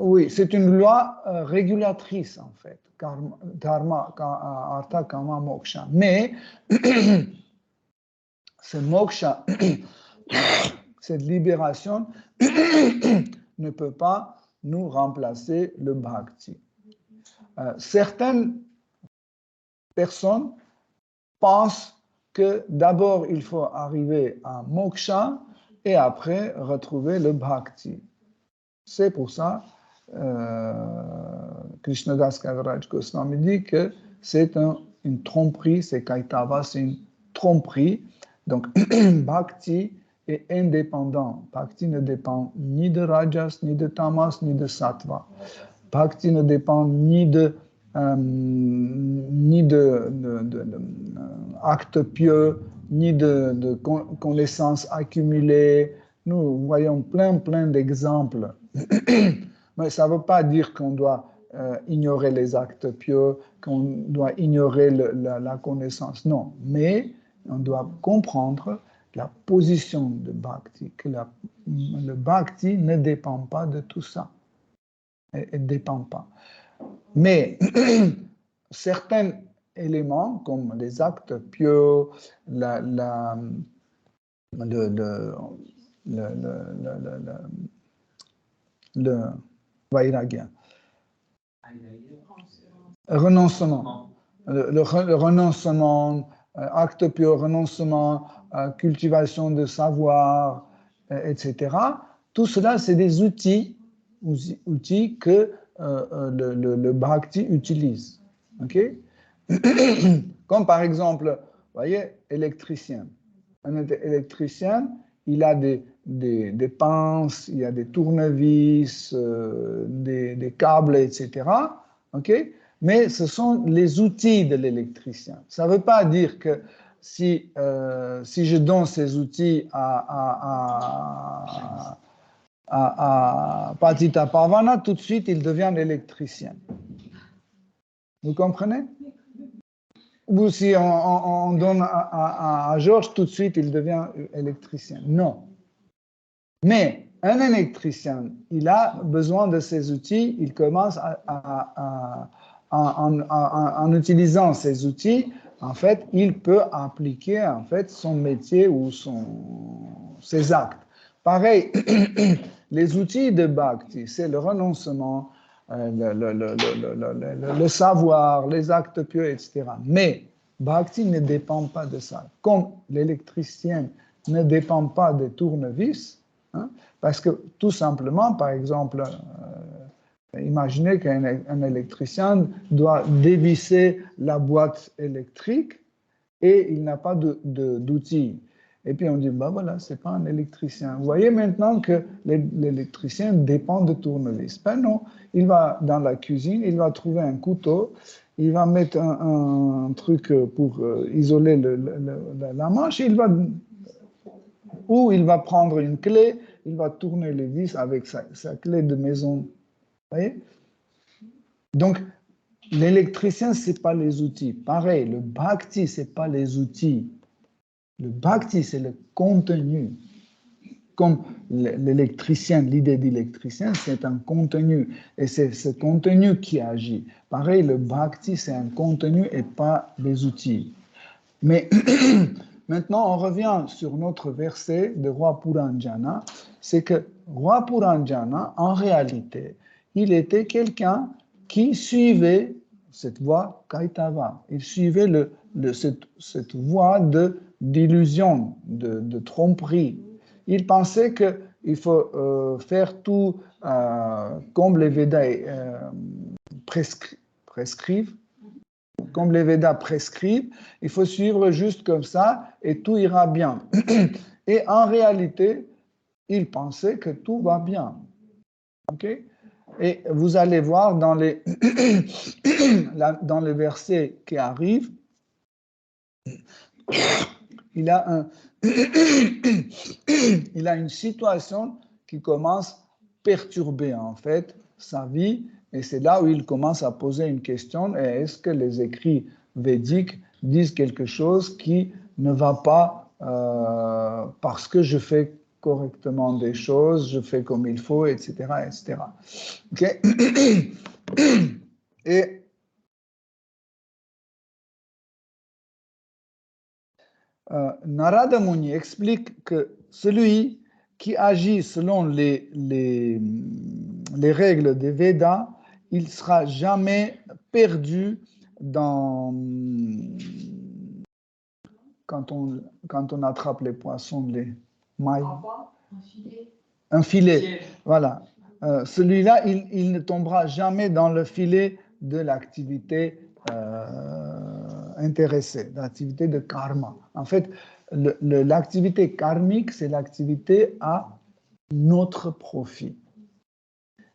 oui, c'est une loi régulatrice en fait, dharma, artha, kama, moksha. Mais ce moksha, cette libération ne peut pas nous remplacer le bhakti. Certaines personnes pensent que d'abord il faut arriver à moksha et après retrouver le bhakti. C'est pour ça Krishnadas Kaviraj Goswami dit que c'est une tromperie, c'est Kaitava, c'est une tromperie. Donc, Bhakti est indépendant. Bhakti ne dépend ni de Rajas, ni de Tamas, ni de Sattva. Bhakti ne dépend ni de actes pieux, ni de connaissances accumulées. Nous voyons plein d'exemples. Mais ça ne veut pas dire qu'on doit ignorer les actes pieux, qu'on doit ignorer la connaissance. Non, mais on doit comprendre la position de Bhakti, que le Bhakti ne dépend pas de tout ça. Elle ne dépend pas. Mais certaines éléments comme les actes pieux, le vairagya, renoncement, le renoncement, acte pieux, renoncement, cultivation de savoir, etc. Tout cela, c'est des outils que le bhakti utilise. Okay? Comme par exemple, vous voyez, électricien. Un électricien, il a des pinces, il y a des tournevis, des câbles, etc. Okay? Mais ce sont les outils de l'électricien. Ça ne veut pas dire que si je donne ces outils à Patita Pavana, tout de suite, il devient électricien. Vous comprenez? Ou si on donne à Georges, tout de suite, il devient électricien. Non. Mais un électricien, il a besoin de ces outils, il commence en utilisant ces outils, en fait, il peut appliquer en fait, son métier ou ses actes. Pareil, les outils de Bhakti, c'est le renoncement, le savoir, les actes pieux, etc. Mais Bhakti ne dépend pas de ça. Comme l'électricien ne dépend pas des tournevis, hein, parce que tout simplement, par exemple, imaginez qu'un électricien doit dévisser la boîte électrique et il n'a pas d'outils. Et puis on dit, bah voilà, c'est pas un électricien. Vous voyez maintenant que l'électricien dépend de tournevis. Ben non, il va dans la cuisine, il va trouver un couteau, il va mettre un truc pour isoler la manche, il va prendre une clé, il va tourner les vis avec sa clé de maison. Vous voyez? Donc, l'électricien, ce n'est pas les outils. Pareil, le bhakti, ce n'est pas les outils. Le bhakti, c'est le contenu. Comme l'électricien, l'idée d'électricien, c'est un contenu. Et c'est ce contenu qui agit. Pareil, le bhakti, c'est un contenu et pas les outils. Mais maintenant, on revient sur notre verset de Roi Puranjana. C'est que Roi Puranjana, en réalité, il était quelqu'un qui suivait cette voie Kaitava. Il suivait cette voie d'illusion, de tromperie. Il pensait qu'il faut faire tout comme les Védas prescrivent. Comme les Védas prescrivent, il faut suivre juste comme ça et tout ira bien. Et en réalité, il pensait que tout va bien. Okay? Et vous allez voir dans les versets qui arrivent, il a une situation qui commence à perturber en fait sa vie, et c'est là où il commence à poser une question: est-ce que les écrits védiques disent quelque chose qui ne va pas parce que je fais correctement des choses, je fais comme il faut, etc., etc. Okay? Et Narada Muni explique que celui qui agit selon les règles des Védas, il ne sera jamais perdu quand on attrape les poissons, les mailles. Un filet. Voilà. Celui-là, il ne tombera jamais dans le filet de l'activité intéressée, l'activité de karma. En fait, l'activité karmique, c'est l'activité à notre profit.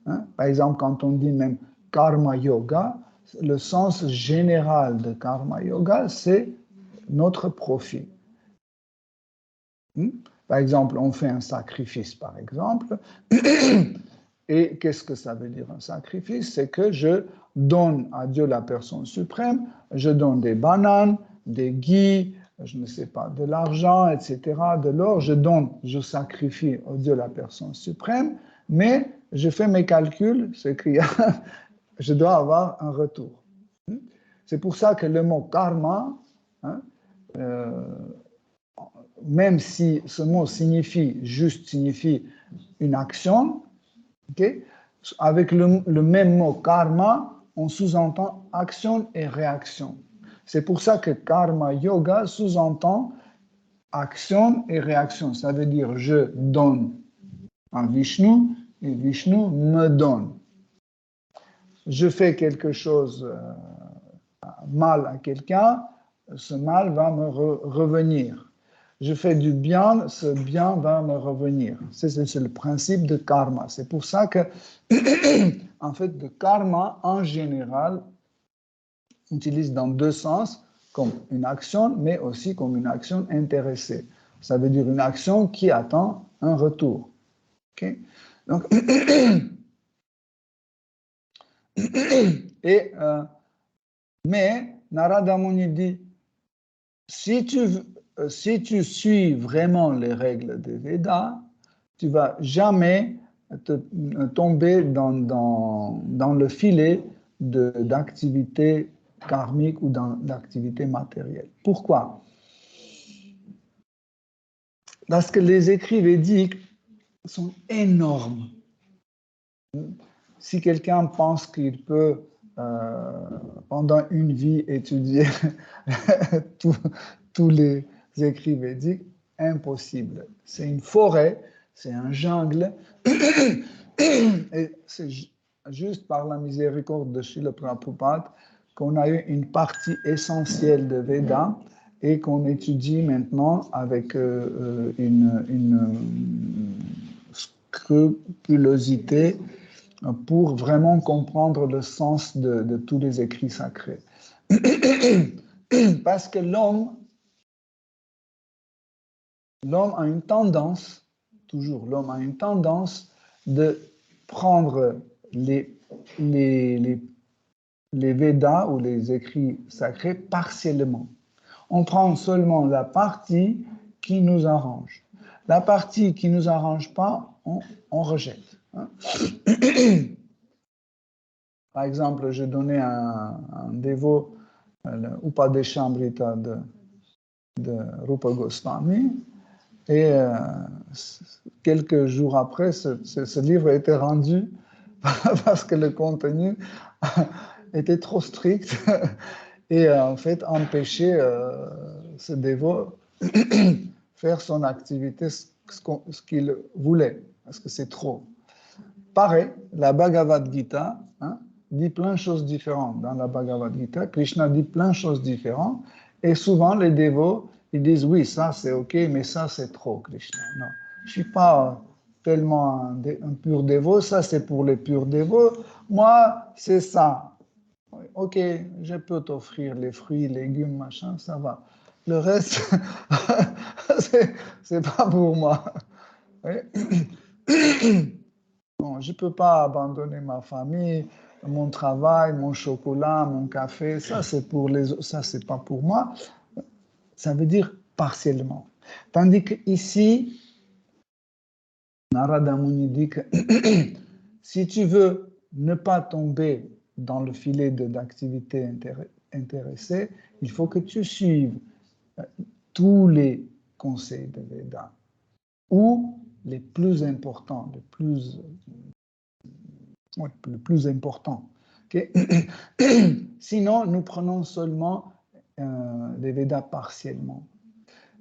Hein? Par exemple, quand on dit même karma yoga, le sens général de karma yoga, c'est notre profit. Par exemple, on fait un sacrifice, par exemple, et qu'est-ce que ça veut dire un sacrifice? C'est que je donne à Dieu la personne suprême, je donne des bananes, des ghee, je ne sais pas, de l'argent, etc., de l'or, je sacrifie au Dieu la personne suprême, mais je fais mes calculs, c'est qu'il y a, je dois avoir un retour. C'est pour ça que le mot karma, hein, même si ce mot signifie une action, okay, avec le même mot karma, on sous-entend action et réaction. C'est pour ça que karma yoga sous-entend action et réaction. Ça veut dire je donne à Vishnu et Vishnu me donne. Je fais quelque chose mal à quelqu'un, ce mal va me revenir. Je fais du bien, ce bien va me revenir. C'est le principe de karma. C'est pour ça que, en fait, le karma, en général, utilise dans deux sens, comme une action, mais aussi comme une action intéressée. Ça veut dire une action qui attend un retour. Okay? Donc, mais Narada Muni dit, si tu suis vraiment les règles des Védas, tu vas jamais tomber dans le filet d'activité karmique ou d'activité matérielle. Pourquoi? Parce que les écrits védiques sont énormes. Si quelqu'un pense qu'il peut, pendant une vie, étudier tous les écrits védiques, impossible. C'est une forêt, c'est un jungle, et c'est juste par la miséricorde de Srila Prabhupada qu'on a eu une partie essentielle de Veda et qu'on étudie maintenant avec une scrupulosité pour vraiment comprendre le sens de tous les écrits sacrés. Parce que l'homme a une tendance, toujours l'homme a une tendance de prendre les Védas ou les écrits sacrés partiellement. On prend seulement la partie qui nous arrange. La partie qui ne nous arrange pas, on rejette. Hein. Par exemple, je donnais un dévot, l'Upadeshamrita de Rupa Goswami, et quelques jours après, ce livre a été rendu parce que le contenu était trop strict et en fait empêchait ce dévot faire son activité, ce qu'il voulait, parce que c'est trop. Pareil, la Bhagavad Gita dit plein de choses différentes. Dans la Bhagavad Gita, Krishna dit plein de choses différentes et souvent les dévots, ils disent oui, ça c'est ok, mais ça c'est trop, Krishna. Non, je ne suis pas tellement un pur dévot, ça c'est pour les purs dévots. Moi, c'est ça. Ok, je peux t'offrir les fruits, légumes, machin, ça va. Le reste, c'est pas pour moi. Bon, je ne peux pas abandonner ma famille, mon travail, mon chocolat, mon café, ça c'est pour les autres, ça c'est pas pour moi. Ça veut dire partiellement. Tandis qu'ici, Narada Muni dit que si tu veux ne pas tomber dans le filet d'activité intéressée, il faut que tu suives tous les conseils de Veda ou les plus importants, le plus important. Okay? Sinon, nous prenons seulement les Védas partiellement.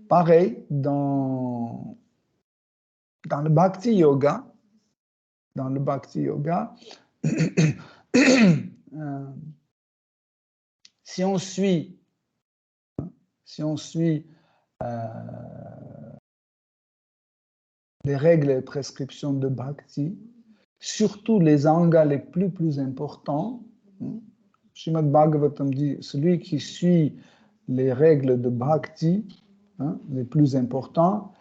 Pareil, dans le Bhakti Yoga, si on suit les règles et prescriptions de Bhakti, surtout les angas les plus importants, Srimad Bhagavatam dit, celui qui suit les règles de Bhakti, les plus importants,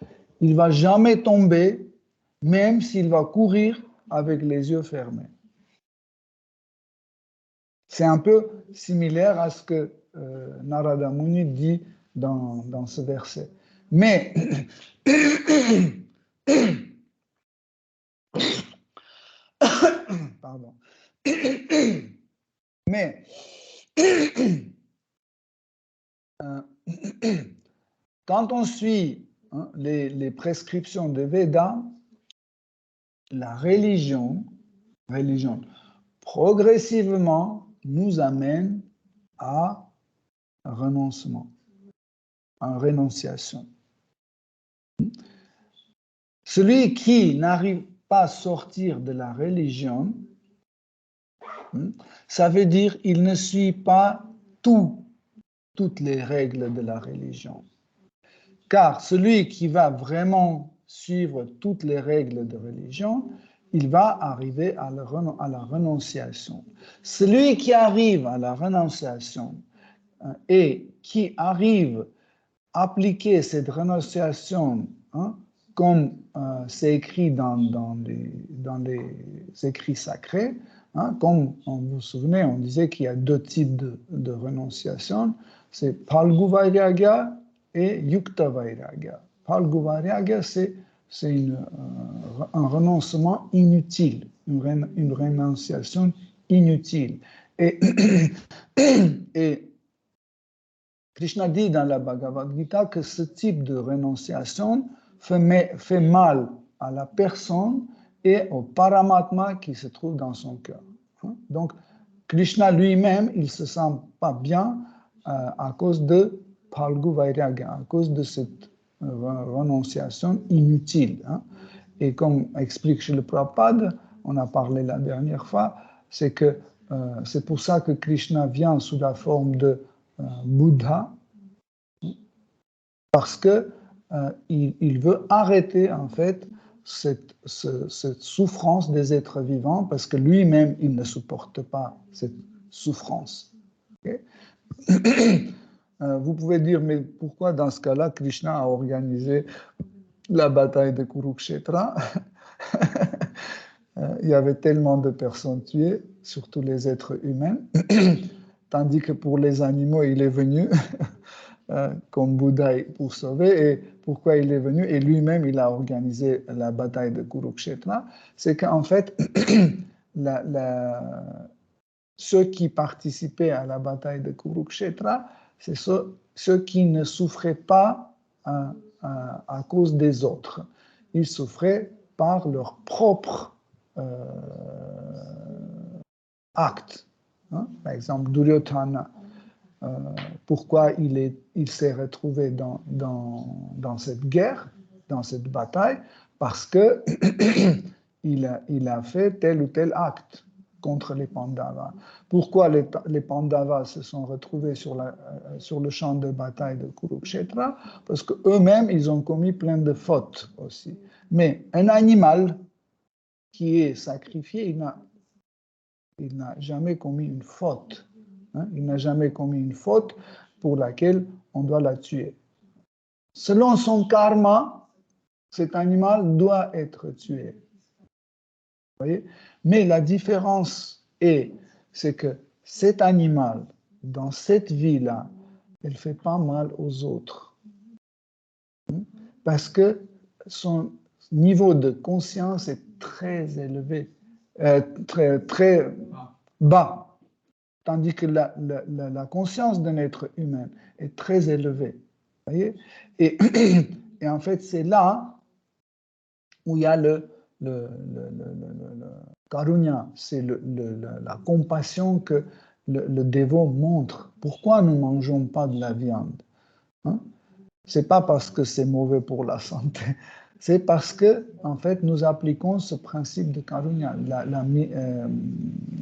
il ne va jamais tomber, même s'il va courir avec les yeux fermés. C'est un peu similaire à ce que Narada Muni dit dans ce verset. Mais, pardon. Mais, quand on suit les prescriptions des Védas, la religion progressivement nous amène à un renoncement, à une renonciation. Celui qui n'arrive pas à sortir de la religion, ça veut dire qu'il ne suit pas toutes les règles de la religion. Car celui qui va vraiment suivre toutes les règles de religion, il va arriver à la renonciation. Celui qui arrive à la renonciation et qui arrive à appliquer cette renonciation, comme c'est écrit dans les écrits sacrés, comme vous vous souvenez, on disait qu'il y a deux types de renonciation, c'est Phalgu Vairagya et Yukta Vairagya. Phalgu Vairagya, c'est un renoncement inutile, une renonciation inutile. Et Krishna dit dans la Bhagavad Gita que ce type de renonciation fait mal à la personne et au Paramatma qui se trouve dans son cœur. Donc, Krishna lui-même, il ne se sent pas bien à cause de Phalgu Vairagya, à cause de cette renonciation inutile. Et comme explique Srila Prabhupada, on a parlé la dernière fois, c'est pour ça que Krishna vient sous la forme de Bouddha, parce que il veut arrêter en fait cette souffrance des êtres vivants, parce que lui-même il ne supporte pas cette souffrance. Okay? Vous pouvez dire, mais pourquoi dans ce cas-là Krishna a organisé la bataille de Kurukshetra? Il y avait tellement de personnes tuées, surtout les êtres humains, tandis que pour les animaux, il est venu comme Bouddha pour sauver. Et pourquoi il est venu? Et lui-même, il a organisé la bataille de Kurukshetra. C'est qu'en fait, ceux qui participaient à la bataille de Kurukshetra, c'est ceux qui ne souffraient pas à cause des autres. Ils souffraient par leur propre acte. Par exemple, Duryodhana, pourquoi il s'est retrouvé dans cette guerre, dans cette bataille? Parce que il a fait tel ou tel acte contre les Pandavas. Pourquoi les Pandavas se sont retrouvés sur le champ de bataille de Kurukshetra? Parce qu'eux-mêmes, ils ont commis plein de fautes aussi. Mais un animal qui est sacrifié, il n'a jamais commis une faute. Il n'a jamais commis une faute pour laquelle on doit la tuer. Selon son karma, cet animal doit être tué. Vous voyez? Mais la différence c'est que cet animal, dans cette vie-là, elle ne fait pas mal aux autres. Parce que son niveau de conscience est très élevé, très bas. Tandis que la conscience d'un être humain est très élevée. Vous voyez? Et en fait, c'est là où il y a le karunya, c'est la compassion que le dévot montre. Pourquoi nous ne mangeons pas de la viande? Ce n'est pas parce que c'est mauvais pour la santé, c'est parce que, en fait, nous appliquons ce principe de karunya,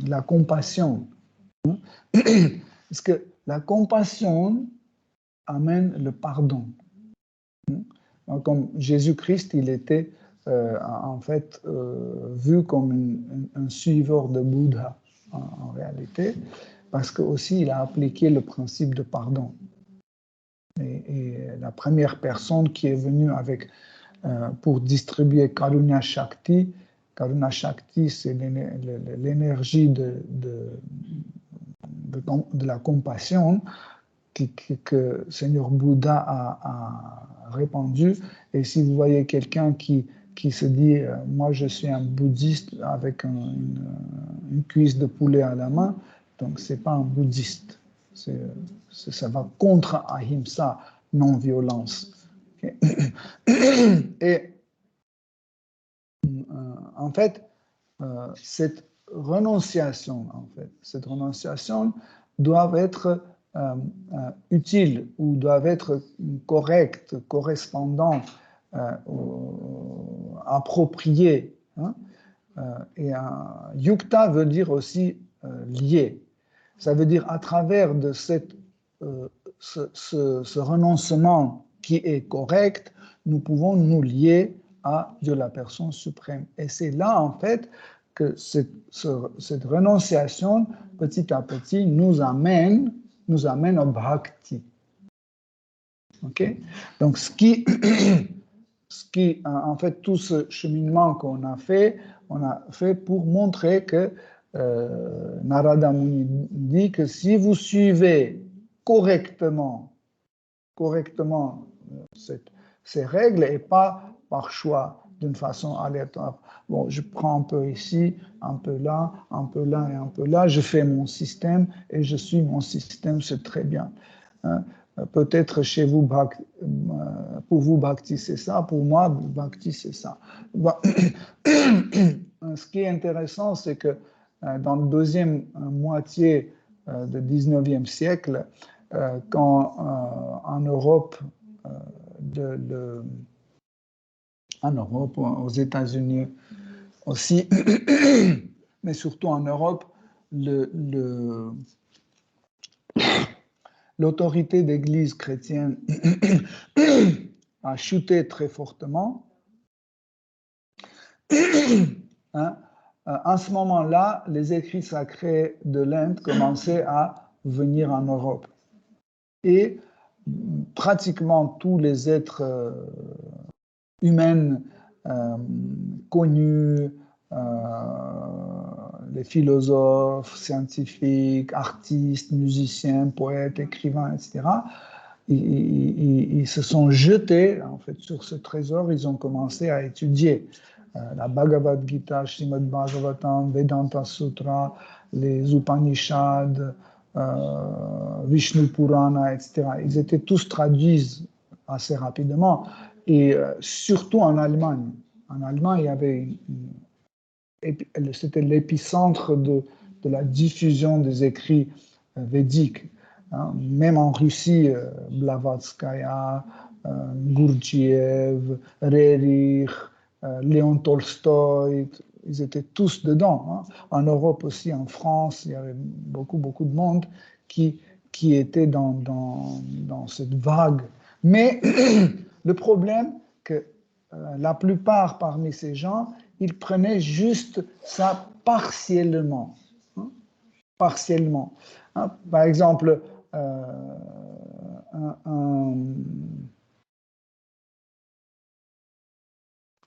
la compassion. Parce que la compassion amène le pardon. Comme Jésus-Christ, il était en fait vu comme un suiveur de Bouddha en réalité, parce que aussi il a appliqué le principe de pardon. Et la première personne qui est venue pour distribuer Karunya Shakti, c'est l'énergie de la compassion que Seigneur Bouddha a répandu. Et si vous voyez quelqu'un qui se dit moi je suis un bouddhiste avec une cuisse de poulet à la main, donc c'est pas un bouddhiste. Ça va contre ahimsa, non-violence. Okay. Et en fait, cette renonciation doit être utile ou doit être correcte, correspondant, appropriée. Hein? Et yukta veut dire aussi lié. Ça veut dire à travers de ce renoncement qui est correct, nous pouvons nous lier à Dieu la personne suprême. Et c'est là, en fait, que cette renonciation, petit à petit, nous amène au bhakti. Okay? Donc, en fait, tout ce cheminement qu'on a fait, on a fait pour montrer que Narada Muni dit que si vous suivez correctement ces règles et pas par choix, d'une façon aléatoire. Bon, je prends un peu ici, un peu là, un peu là et un peu là, je fais mon système et je suis mon système, c'est très bien. Hein? Peut-être chez vous, pour vous, Bhakti, c'est ça, pour moi, Bhakti, c'est ça. Bon. Ce qui est intéressant, c'est que dans la deuxième moitié du 19e siècle, quand en Europe, aux États-Unis aussi, mais surtout en Europe, l'autorité d'Église chrétienne a chuté très fortement. Hein? À ce moment-là, les écrits sacrés de l'Inde commençaient à venir en Europe. Et pratiquement tous les êtres humains connus, les philosophes, scientifiques, artistes, musiciens, poètes, écrivains, etc., ils se sont jetés en fait, sur ce trésor, ils ont commencé à étudier la Bhagavad Gita, Srimad Bhagavatam, Vedanta Sutra, les Upanishads, Vishnu Purana, etc. Ils étaient tous traduits assez rapidement, et surtout en Allemagne. En Allemagne, il y avait c'était l'épicentre de la diffusion des écrits védiques. Hein. Même en Russie, Blavatskaya, Gurdjieff, Rerich, Léon Tolstoï, ils étaient tous dedans. Hein. En Europe aussi, en France, il y avait beaucoup de monde qui était dans cette vague. Mais le problème, que la plupart parmi ces gens, ils prenaient juste ça partiellement. Hein, partiellement. Hein, par exemple,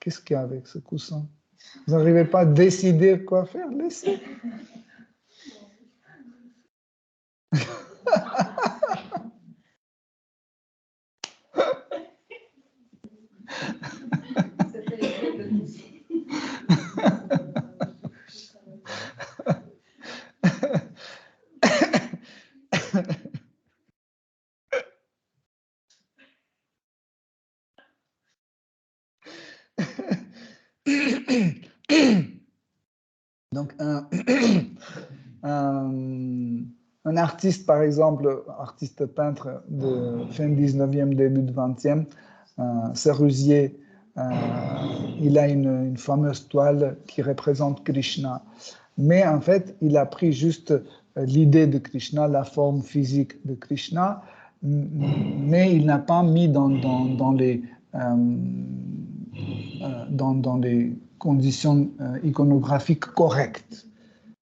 qu'est-ce qu'il y a avec ce coussin? Vous n'arrivez pas à décider quoi faire? Laissez. Donc, un artiste, par exemple, artiste peintre de fin 19e, début du 20e, Sérusier, il a une fameuse toile qui représente Krishna. Mais en fait, il a pris juste l'idée de Krishna, la forme physique de Krishna, mais il n'a pas mis dans les conditions iconographiques correctes.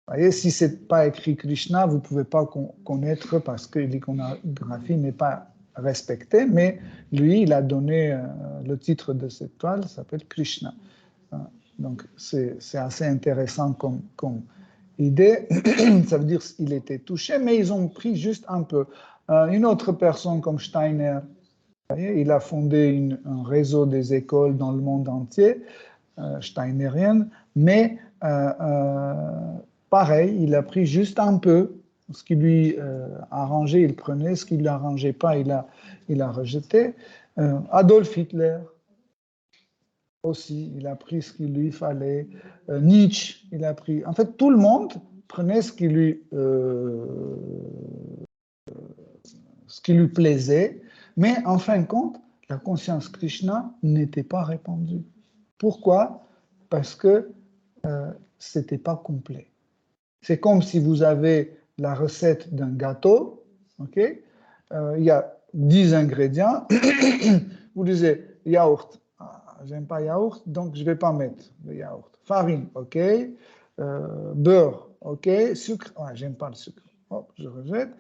Vous voyez, si ce n'est pas écrit Krishna, vous ne pouvez pas connaître parce que l'iconographie n'est pas respectée, mais lui, il a donné le titre de cette toile, ça s'appelle Krishna. Donc, c'est assez intéressant comme idée. Ça veut dire qu'il était touché, mais ils ont pris juste un peu. Une autre personne comme Steiner, il a fondé un réseau des écoles dans le monde entier, steinérien, mais pareil, il a pris juste un peu Ce qui lui arrangeait, il prenait. Ce qui ne lui arrangeait pas, il a rejeté. Adolf Hitler aussi, il a pris ce qu'il lui fallait. Nietzsche, il a pris. En fait, tout le monde prenait ce qui lui plaisait, mais en fin de compte, la conscience Krishna n'était pas répandue. Pourquoi? Parce que ce n'était pas complet. C'est comme si vous avez la recette d'un gâteau, ok? Il y a 10 ingrédients, vous disiez yaourt, j'aime pas yaourt, donc je ne vais pas mettre le yaourt. Farine, ok. Beurre, ok. Sucre, j'aime pas le sucre, je rejette.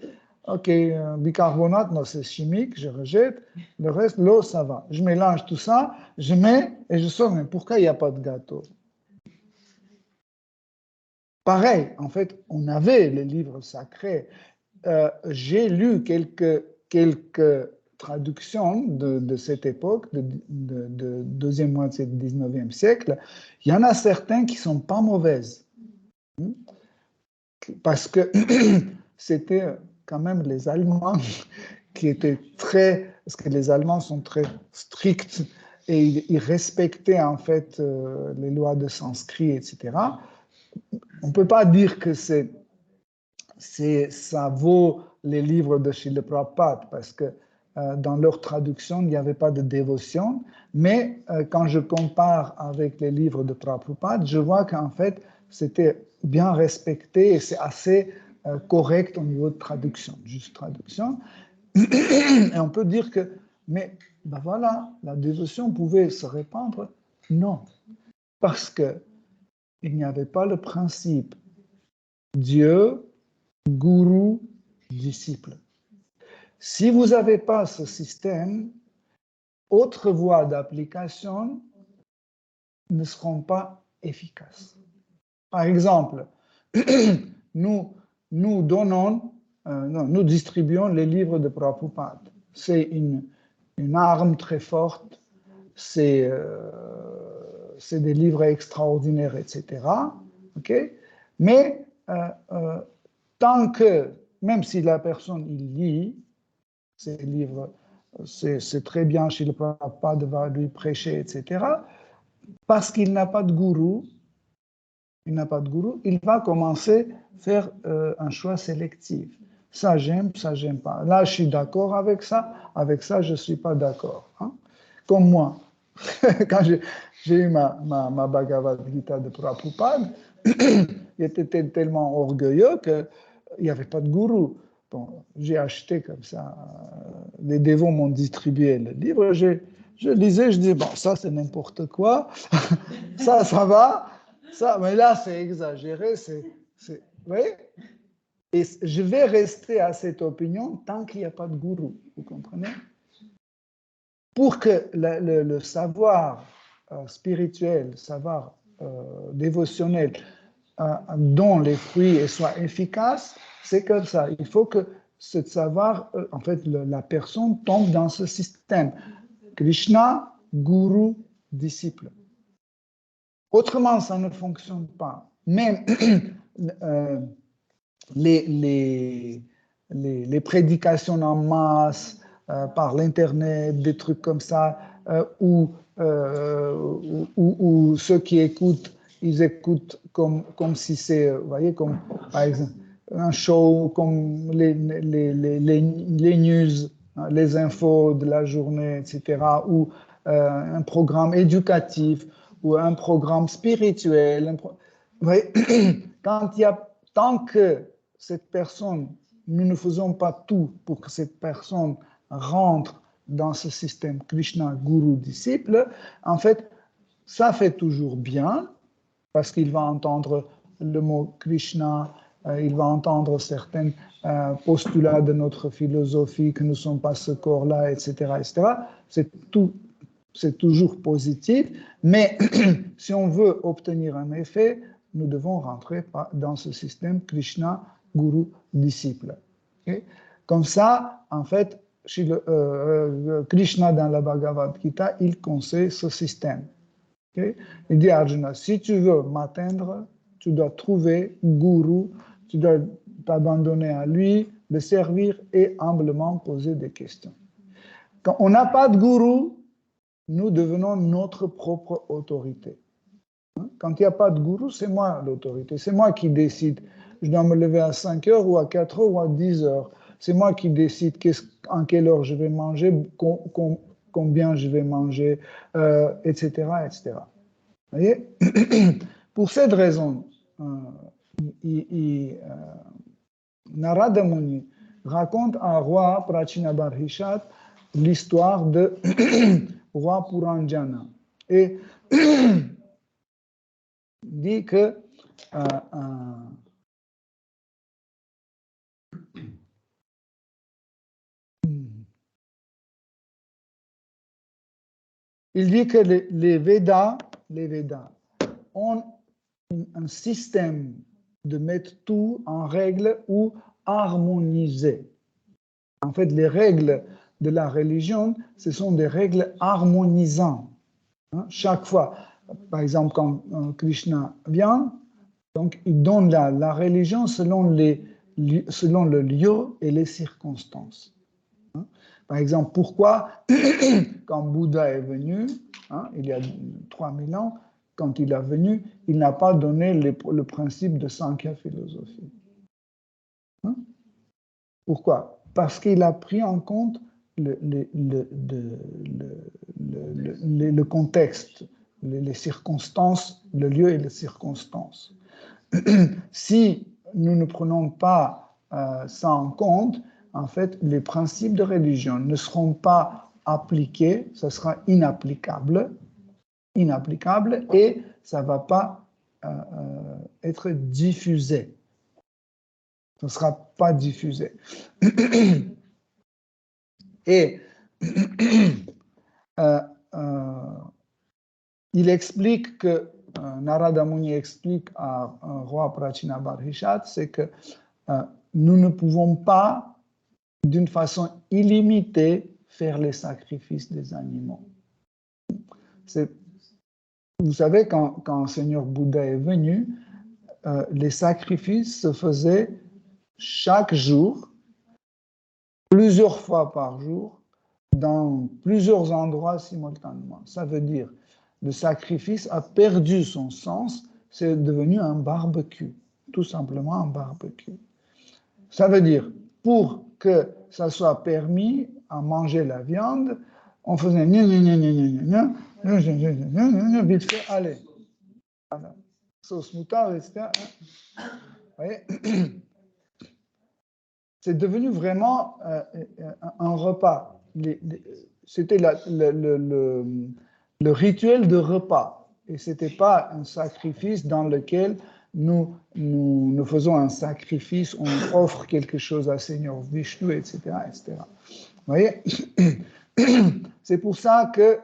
Ok, bicarbonate, non, c'est chimique, je rejette. Le reste, l'eau, ça va. Je mélange tout ça, je mets et je sors. Mais pourquoi il n'y a pas de gâteau? Pareil, en fait, on avait les livres sacrés. J'ai lu quelques traductions de cette époque, de deuxième moitié du 19e siècle. Il y en a certains qui ne sont pas mauvaises. Parce que c'était quand même les Allemands qui étaient parce que les Allemands sont très stricts et ils respectaient en fait les lois de sanskrit, etc. On ne peut pas dire que ça vaut les livres de Srila Prabhupada parce que dans leur traduction, il n'y avait pas de dévotion. Mais quand je compare avec les livres de Prabhupada, je vois qu'en fait, c'était bien respecté et c'est assez correct au niveau de traduction, juste traduction. Et on peut dire que, mais ben voilà, la dévotion pouvait se répandre. Non, parce que il n'y avait pas le principe Dieu, gourou, disciple. Si vous n'avez pas ce système, autres voies d'application ne seront pas efficaces. Par exemple, nous distribuons les livres de Prabhupada. C'est une arme très forte, c'est des livres extraordinaires, etc. Okay? Mais tant que, même si la personne il lit ces livres, c'est très bien chez le Prabhupada va lui prêcher, etc. Parce qu'il n'a pas de gourou, il va commencer à faire un choix sélectif. Ça j'aime pas. Là, je suis d'accord avec ça, je ne suis pas d'accord. Hein? Comme moi, quand j'ai eu ma Bhagavad Gita de Prabhupada, il était tellement orgueilleux qu'il n'y avait pas de gourou. Bon, j'ai acheté comme ça, les dévots m'ont distribué le livre, je lisais, je dis, bon, ça c'est n'importe quoi, ça va, ça, mais là c'est exagéré, vous voyez? Et je vais rester à cette opinion tant qu'il n'y a pas de gourou, vous comprenez? Pour que le savoir spirituel, le savoir dévotionnel, dont les fruits soient efficaces, c'est comme ça. Il faut que ce savoir, en fait, la personne tombe dans ce système. Krishna, Guru, disciple. Autrement, ça ne fonctionne pas. Même les prédications en masse, par l'Internet, des trucs comme ça, où ceux qui écoutent, ils écoutent comme si c'est, vous voyez, comme par exemple un show, comme les news, les infos de la journée, etc., ou un programme éducatif, ou un programme spirituel. Vous voyez, tant que cette personne, nous ne faisons pas tout pour que cette personne rentre dans ce système Krishna, Guru, disciple, en fait, ça fait toujours bien, parce qu'il va entendre le mot Krishna, il va entendre certains postulats de notre philosophie, que nous ne sommes pas ce corps-là, etc., etc. C'est toujours positif, mais si on veut obtenir un effet, nous devons rentrer dans ce système Krishna, Guru, disciple. Okay? Comme ça, en fait, Krishna dans la Bhagavad Gita, il conseille ce système. Okay? Il dit à Arjuna, si tu veux m'atteindre, tu dois trouver Guru, tu dois t'abandonner à lui, le servir et humblement poser des questions. Quand on n'a pas de gourou, nous devenons notre propre autorité. Quand il n'y a pas de gourou, c'est moi l'autorité. C'est moi qui décide. Je dois me lever à 5 heures ou à 4 heures ou à 10 heures. C'est moi qui décide en quelle heure je vais manger, combien je vais manger, etc., etc. Vous voyez? Pour cette raison, Narada Muni raconte à roi Prachinabarhishat l'histoire de roi Puranjana. Et dit que il dit que les Védas ont un système de mettre tout en règle ou harmoniser. En fait, les règles de la religion, ce sont des règles harmonisantes. Chaque fois, par exemple, quand Krishna vient, donc il donne la religion selon le lieu et les circonstances. Par exemple, pourquoi, quand Bouddha est venu, il y a 3000 ans, quand il est venu, il n'a pas donné le principe de Sankhya philosophie. Pourquoi? Parce qu'il a pris en compte le contexte, les circonstances, le lieu et les circonstances. Si nous ne prenons pas ça en compte, en fait, les principes de religion ne seront pas appliqués, ça sera inapplicable et ça ne va pas être diffusé. Ça ne sera pas diffusé. Et il explique que, Narada Muni explique à un roi Prachinabarhishat, c'est que nous ne pouvons pas, d'une façon illimitée, faire les sacrifices des animaux. Vous savez, quand le Seigneur Bouddha est venu, les sacrifices se faisaient chaque jour, plusieurs fois par jour, dans plusieurs endroits simultanément. Ça veut dire, le sacrifice a perdu son sens, c'est devenu un barbecue, tout simplement un barbecue. Ça veut dire, pour que ça soit permis à manger la viande, on faisait vite fait, allez. Voilà. Sauce moutarde, etc. Vous voyez? C'est devenu vraiment un repas. C'était le rituel de repas. Et ce n'était pas un sacrifice dans lequel nous faisons un sacrifice, on offre quelque chose à Seigneur Vishnu, etc., etc. Vous voyez? C'est pour ça que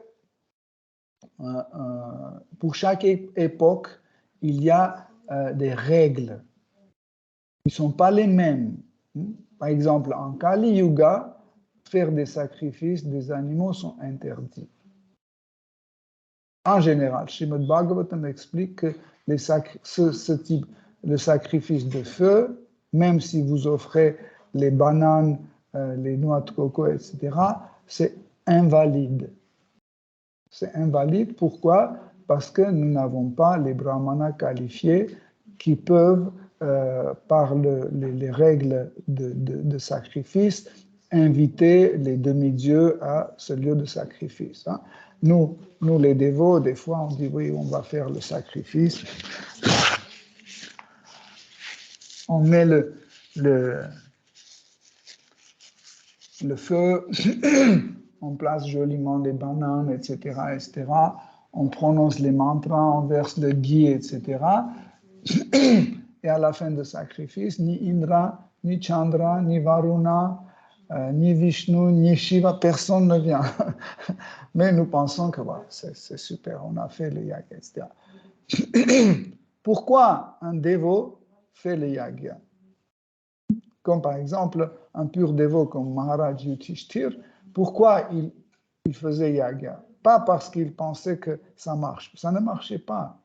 pour chaque époque, il y a des règles qui ne sont pas les mêmes. Par exemple, en Kali Yuga, faire des sacrifices des animaux sont interdits. En général, Srimad Bhagavatam explique que ce type de sacrifice de feu, même si vous offrez les bananes, les noix de coco, etc., c'est invalide. C'est invalide, pourquoi? Parce que nous n'avons pas les brahmanas qualifiés qui peuvent, par les règles de sacrifice, inviter les demi-dieux à ce lieu de sacrifice. Nous, les dévots, des fois, on dit oui, on va faire le sacrifice. On met le feu, on place joliment des bananes, etc., etc. On prononce les mantras, on verse le ghee, etc. Et à la fin du sacrifice, ni Indra, ni Chandra, ni Varuna, ni Vishnu, ni Shiva, personne ne vient. Mais nous pensons que voilà, c'est super, on a fait le yaga, etc. Pourquoi un dévot fait le yaga? Comme par exemple un pur dévot comme Maharaj Yudhishthir, pourquoi il faisait yaga? Pas parce qu'il pensait que ça marche, ça ne marchait pas.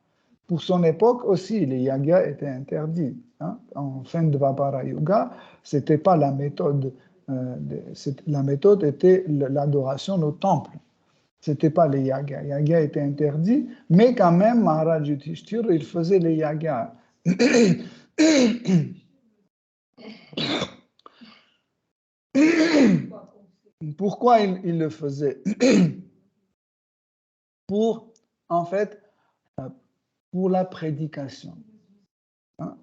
pour son époque aussi, les yagas étaient interdits. Hein. En fin de Dvapara Yuga, c'était pas la méthode. La méthode était l'adoration au temple. C'était pas les yagas. Les yagas étaient interdits, mais quand même, Maharaj Yudhishthira, il faisait les yagas. Pourquoi il le faisait? Pour, en fait, pour la prédication. Hein?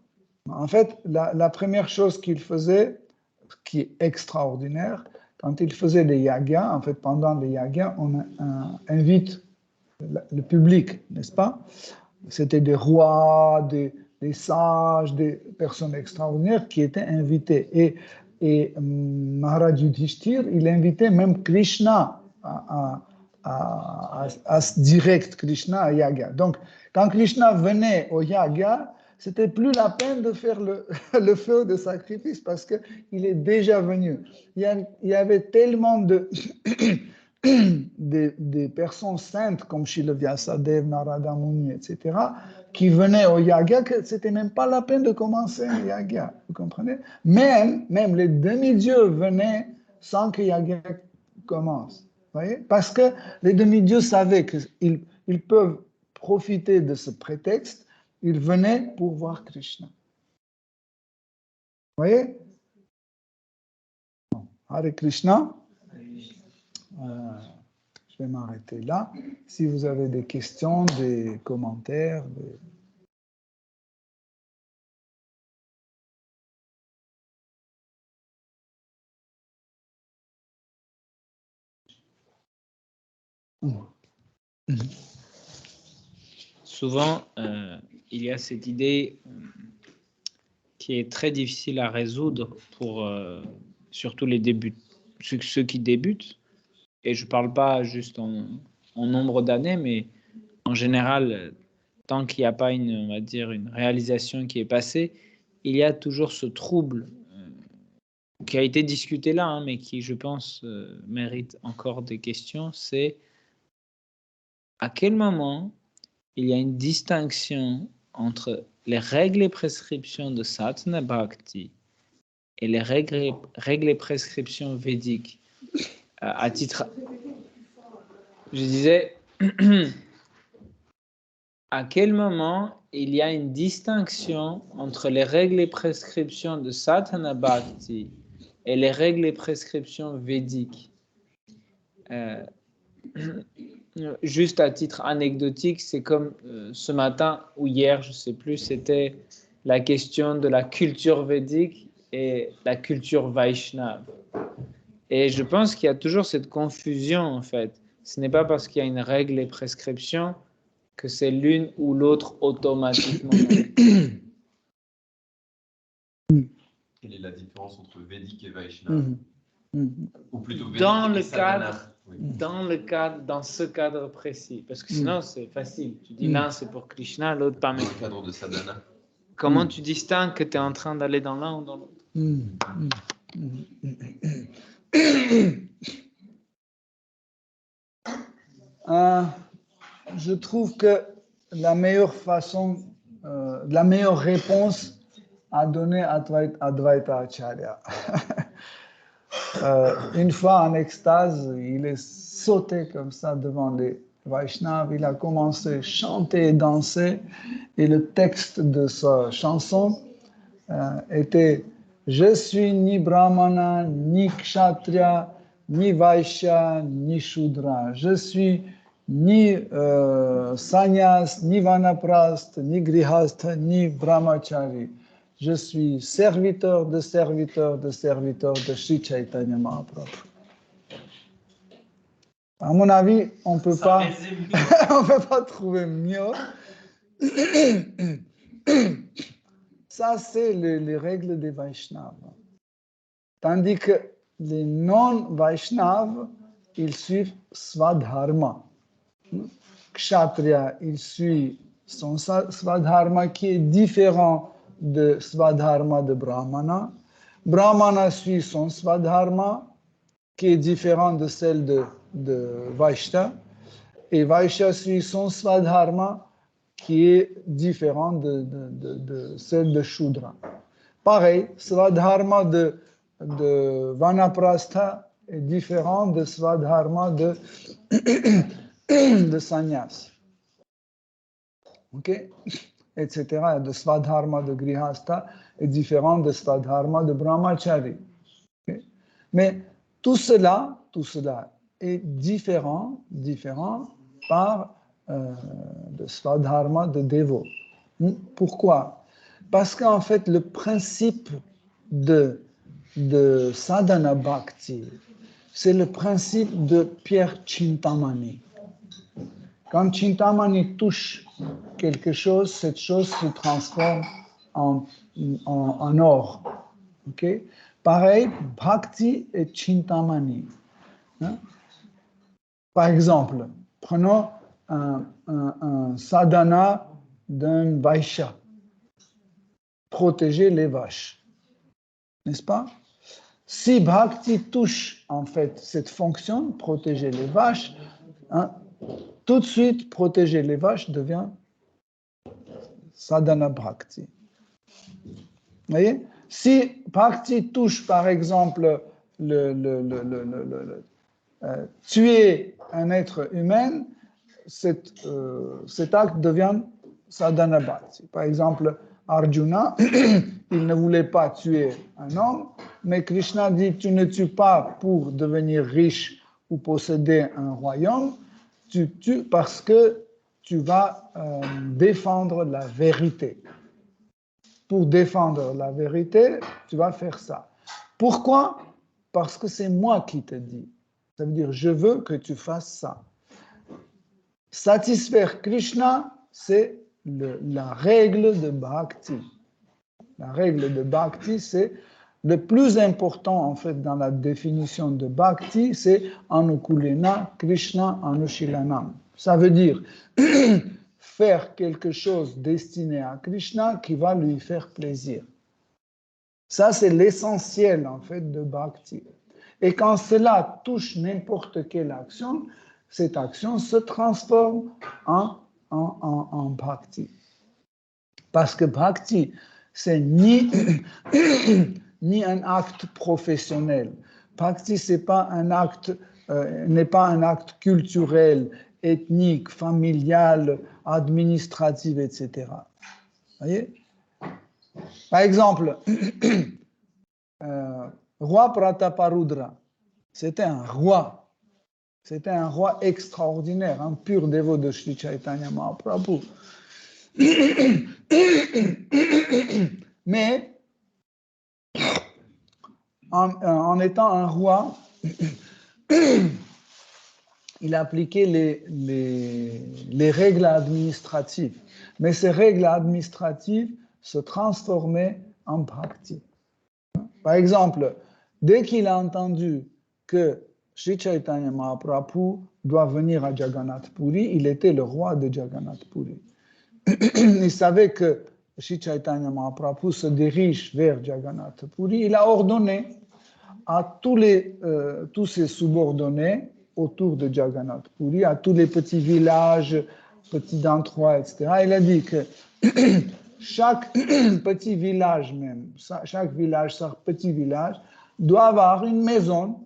En fait, la première chose qu'il faisait, qui est extraordinaire, quand il faisait des yagas, en fait, pendant les yagas, on invite le public, n'est-ce pas? C'était des rois, des sages, des personnes extraordinaires qui étaient invités. Et Maharaj Yudhishthira, il invitait même Krishna à direct Krishna à yaga. Donc, quand Krishna venait au yaga, c'était plus la peine de faire le feu de sacrifice parce qu'il est déjà venu. Il y avait tellement des personnes saintes comme Srila Vyasadeva, Narada Muni, etc., qui venaient au yaga, que c'était même pas la peine de commencer le yaga, vous comprenez? Même les demi-dieux venaient sans que le yaga commence, voyez? Parce que les demi-dieux savaient qu'ils peuvent profiter de ce prétexte, ils venaient pour voir Krishna. Vous voyez? Hare Krishna. Je vais m'arrêter là. Si vous avez des questions, des commentaires. Souvent, il y a cette idée qui est très difficile à résoudre pour surtout ceux qui débutent. Et je ne parle pas juste en nombre d'années, mais en général, tant qu'il n'y a pas on va dire, une réalisation qui est passée, il y a toujours ce trouble qui a été discuté là, hein, mais qui, je pense, mérite encore des questions. C'est à quel moment il y a une distinction entre les règles et prescriptions de Sadhana Bhakti et les règles et prescriptions védiques. À titre, je disais, à quel moment il y a une distinction entre les règles et prescriptions de Sadhana Bhakti et les règles et prescriptions védiques. Juste à titre anecdotique, c'est comme ce matin ou hier, je ne sais plus, c'était la question de la culture védique et la culture Vaishnava. Et je pense qu'il y a toujours cette confusion, en fait. Ce n'est pas parce qu'il y a une règle et prescription que c'est l'une ou l'autre automatiquement. Quelle est la différence entre Védique et Vaishnava? Ou plutôt Védique dans et Sadhana? Dans ce cadre précis. Parce que sinon, c'est facile. Tu dis l'un, c'est pour Krishna, l'autre pas. Dans le cadre de Sadhana. Comment tu distingues que tu es en train d'aller dans l'un ou dans l'autre? Je trouve que la meilleure façon, la meilleure réponse à donner à Advaita Acharya. Une fois en extase, il est sauté comme ça devant les Vaishnavas, il a commencé à chanter et danser, et le texte de sa chanson était « Je suis ni Brahmana, ni Kshatriya, ni Vaishya, ni Shudra. Je suis ni Sannyas, ni Vanaprastha, ni Grihastha, ni Brahmachari. Je suis serviteur de Sri Chaitanya Mahaprabhu. » À mon avis, on ne peut pas trouver mieux. Ça, c'est les règles des Vaishnavas. Tandis que les non-Vaishnavas, ils suivent Swadharma. Kshatriya, il suit son Swadharma qui est différent de Swadharma de Brahmana. Brahmana suit son Swadharma qui est différent de celle de Vaishya. Et Vaishya suit son Swadharma qui est différent de celle de Shudra. Pareil, Svadharma de Vanaprastha est différent de Svadharma de Sannyas. Ok? Etc. De Svadharma de Grihastha est différent de Svadharma de Brahmachari. Okay? Mais tout cela est différent par de Svadharma de Devo. Pourquoi? Parce qu'en fait, le principe de Sadhana Bhakti, c'est le principe de Pierre Chintamani. Quand Chintamani touche quelque chose, cette chose se transforme en or. Okay? Pareil, Bhakti et Chintamani. Hein? Par exemple, prenons un sadhana d'un Vaishya. Protéger les vaches. N'est-ce pas? Si Bhakti touche en fait cette fonction, protéger les vaches, hein, tout de suite, protéger les vaches devient sadhana Bhakti. Vous voyez? Si Bhakti touche par exemple tuer un être humain, cet acte devient sadhana Bhakti. Par exemple, Arjuna, il ne voulait pas tuer un homme, mais Krishna dit, tu ne tues pas pour devenir riche ou posséder un royaume, tu tues parce que tu vas défendre la vérité. Pour défendre la vérité, tu vas faire ça. Pourquoi? Parce que c'est moi qui te dis. Ça veut dire, je veux que tu fasses ça. Satisfaire Krishna, c'est la règle de Bhakti. La règle de Bhakti, c'est le plus important en fait dans la définition de Bhakti, c'est Anukulena Krishna Anushilanam. Ça veut dire faire quelque chose destiné à Krishna qui va lui faire plaisir. Ça, c'est l'essentiel en fait de Bhakti. Et quand cela touche n'importe quelle action, cette action se transforme en Bhakti. Parce que Bhakti, c'est ni un acte professionnel. Bhakti, n'est pas un acte culturel, ethnique, familial, administratif, etc. Vous voyez? Par exemple, roi Prataparudra, c'était un roi. C'était un roi extraordinaire, un pur dévot de Sri Chaitanya Mahaprabhu. Mais, en étant un roi, il appliquait les règles administratives. Mais ces règles administratives se transformaient en bhakti. Par exemple, dès qu'il a entendu que Sri Chaitanya Mahaprabhu doit venir à Jagannath Puri, il était le roi de Jagannath Puri. Il savait que Sri Chaitanya Mahaprabhu se dirige vers Jagannath Puri. Il a ordonné à tous ses subordonnés autour de Jagannath Puri, à tous les petits villages, petits endroits, etc. Il a dit que chaque petit village même, chaque petit village, doit avoir une maison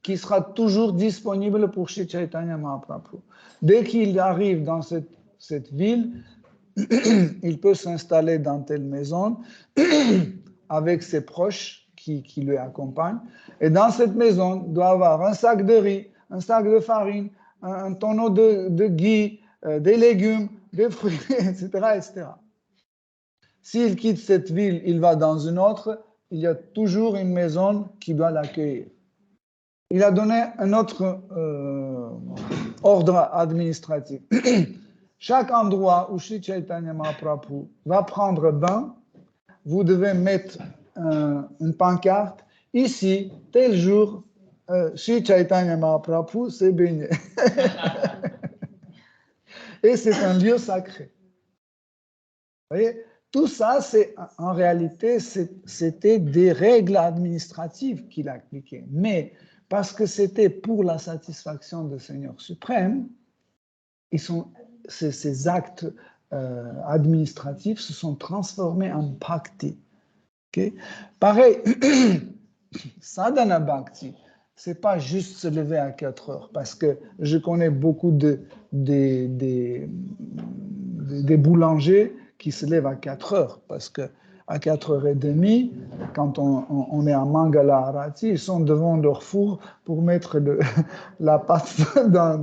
qui sera toujours disponible pour Sri Chaitanya Mahaprabhu. Dès qu'il arrive dans cette ville, il peut s'installer dans telle maison avec ses proches qui lui accompagnent. Et dans cette maison, il doit avoir un sac de riz, un sac de farine, un tonneau de ghee, des légumes, des fruits, etc., etc. S'il quitte cette ville, il va dans une autre, il y a toujours une maison qui doit l'accueillir. Il a donné un autre ordre administratif. Chaque endroit où Sri Chaitanya Mahaprabhu va prendre bain, vous devez mettre une pancarte. Ici, tel jour, Sri Chaitanya Mahaprabhu s'est baigné. Et c'est un lieu sacré. Vous voyez, tout ça, en réalité, c'était des règles administratives qu'il appliquait. Mais parce que c'était pour la satisfaction du Seigneur suprême, ces actes administratifs se sont transformés en bhakti. Okay? Pareil, sadhana bhakti, c'est pas juste se lever à 4 heures, parce que je connais beaucoup des boulangers qui se lèvent à 4 heures, parce que à 4h30, quand on est à Mangala Arati, ils sont devant leur four pour mettre la pâte dans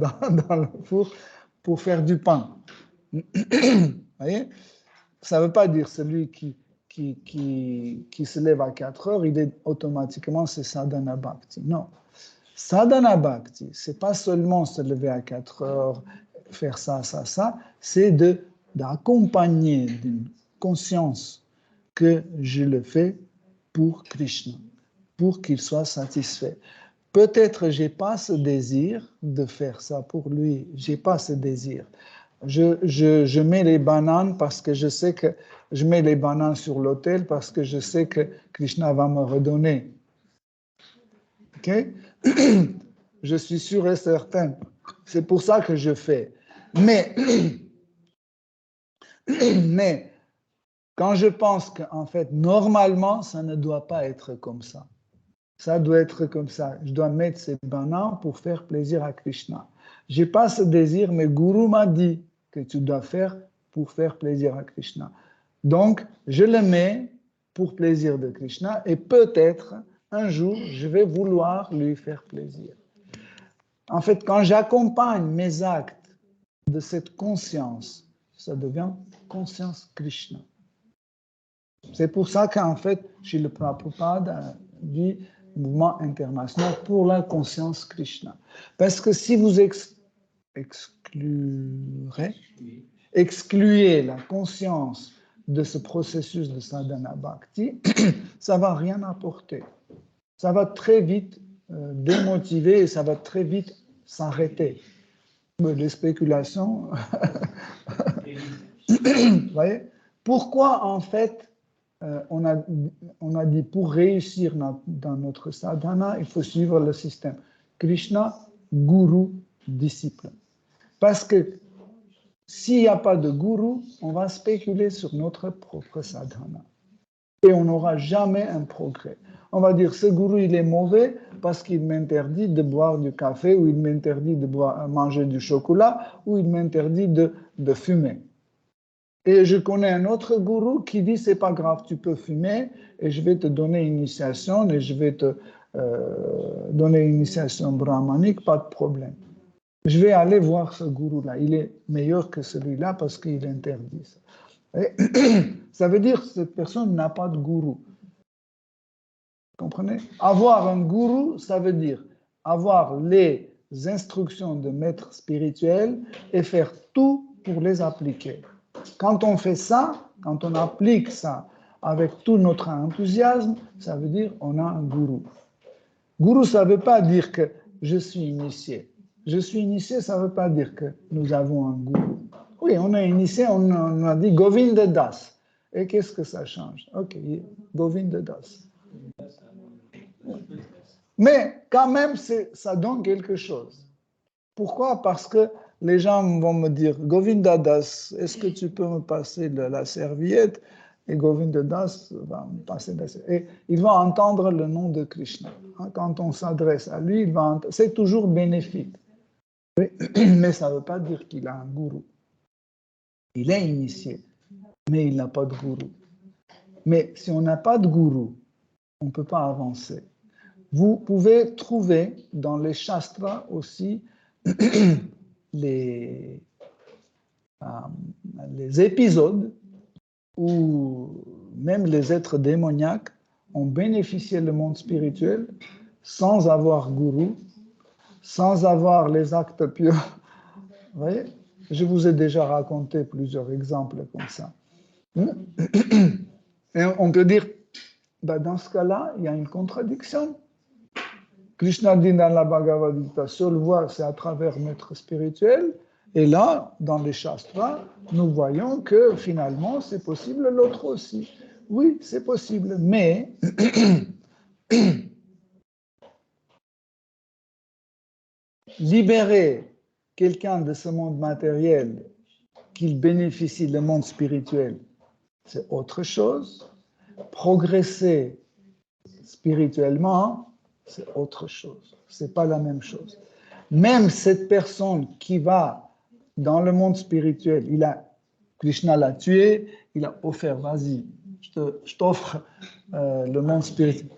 le four pour faire du pain. Vous voyez? Ça ne veut pas dire celui qui se lève à 4 heures, il est automatiquement c'est sadhana bhakti. Non. Sadhana bhakti, ce n'est pas seulement se lever à 4 heures, faire ça, c'est d'accompagner d'une conscience que je le fais pour Krishna, pour qu'il soit satisfait. Peut-être je n'ai pas ce désir de faire ça pour lui, je n'ai pas ce désir. Je mets les bananes parce que je sais que je mets les bananes sur l'autel parce que je sais que Krishna va me redonner. Ok? Je suis sûr et certain. C'est pour ça que je fais. Mais quand je pense qu'en fait, normalement, ça ne doit pas être comme ça. Ça doit être comme ça. Je dois mettre ces bananes pour faire plaisir à Krishna. Je n'ai pas ce désir, mais Guru m'a dit que tu dois faire pour faire plaisir à Krishna. Donc, je le mets pour plaisir de Krishna et peut-être un jour, je vais vouloir lui faire plaisir. En fait, quand j'accompagne mes actes de cette conscience, ça devient conscience Krishna. C'est pour ça qu'en fait, Srila Prabhupada dit mouvement international pour la conscience Krishna. Parce que si vous excluez la conscience de ce processus de sadhana bhakti, ça ne va rien apporter. Ça va très vite démotiver et ça va très vite s'arrêter. Les spéculations. Vous voyez? Pourquoi en fait on a dit pour réussir dans notre sadhana, il faut suivre le système Krishna, Guru, disciple. Parce que s'il n'y a pas de Guru, on va spéculer sur notre propre sadhana. Et on n'aura jamais un progrès. On va dire, ce Guru, il est mauvais parce qu'il m'interdit de boire du café, ou il m'interdit de manger du chocolat, ou il m'interdit de fumer. Et je connais un autre gourou qui dit, c'est pas grave, tu peux fumer, et je vais te donner une initiation, et je vais te donner une initiation brahmanique, pas de problème. Je vais aller voir ce gourou-là. Il est meilleur que celui-là parce qu'il interdit ça. Et ça veut dire que cette personne n'a pas de gourou. Vous comprenez? Avoir un gourou, ça veut dire avoir les instructions de maître spirituel et faire tout pour les appliquer. Quand on fait ça, quand on applique ça avec tout notre enthousiasme, ça veut dire qu'on a un gourou. Gourou, ça ne veut pas dire que je suis initié. Je suis initié, ça ne veut pas dire que nous avons un gourou. Oui, on est initié, on a dit Govinda Das. Et qu'est-ce que ça change? Ok, Govinda Das. Mais quand même, ça donne quelque chose. Pourquoi? Parce que les gens vont me dire, Govinda Das, est-ce que tu peux me passer la serviette? Et Govinda Das va me passer la serviette. Et il va entendre le nom de Krishna. Quand on s'adresse à lui, c'est toujours bénéfique. Mais ça ne veut pas dire qu'il a un gourou. Il est initié, mais il n'a pas de gourou. Mais si on n'a pas de gourou, on ne peut pas avancer. Vous pouvez trouver dans les shastras aussi les épisodes où même les êtres démoniaques ont bénéficié du monde spirituel sans avoir gourou, sans avoir les actes pieux. Vous voyez? Je vous ai déjà raconté plusieurs exemples comme ça. Et on peut dire, dans ce cas-là, il y a une contradiction. Krishna dit dans la Bhagavad Gita, seule voie, c'est à travers maître spirituel. Et là, dans les shastras, nous voyons que finalement, c'est possible l'autre aussi. Oui, c'est possible, mais libérer quelqu'un de ce monde matériel qu'il bénéficie du monde spirituel, c'est autre chose. Progresser spirituellement, c'est autre chose. Ce n'est pas la même chose. Même cette personne qui va dans le monde spirituel, Krishna l'a tué, il a offert, vas-y, je t'offre le monde spirituel.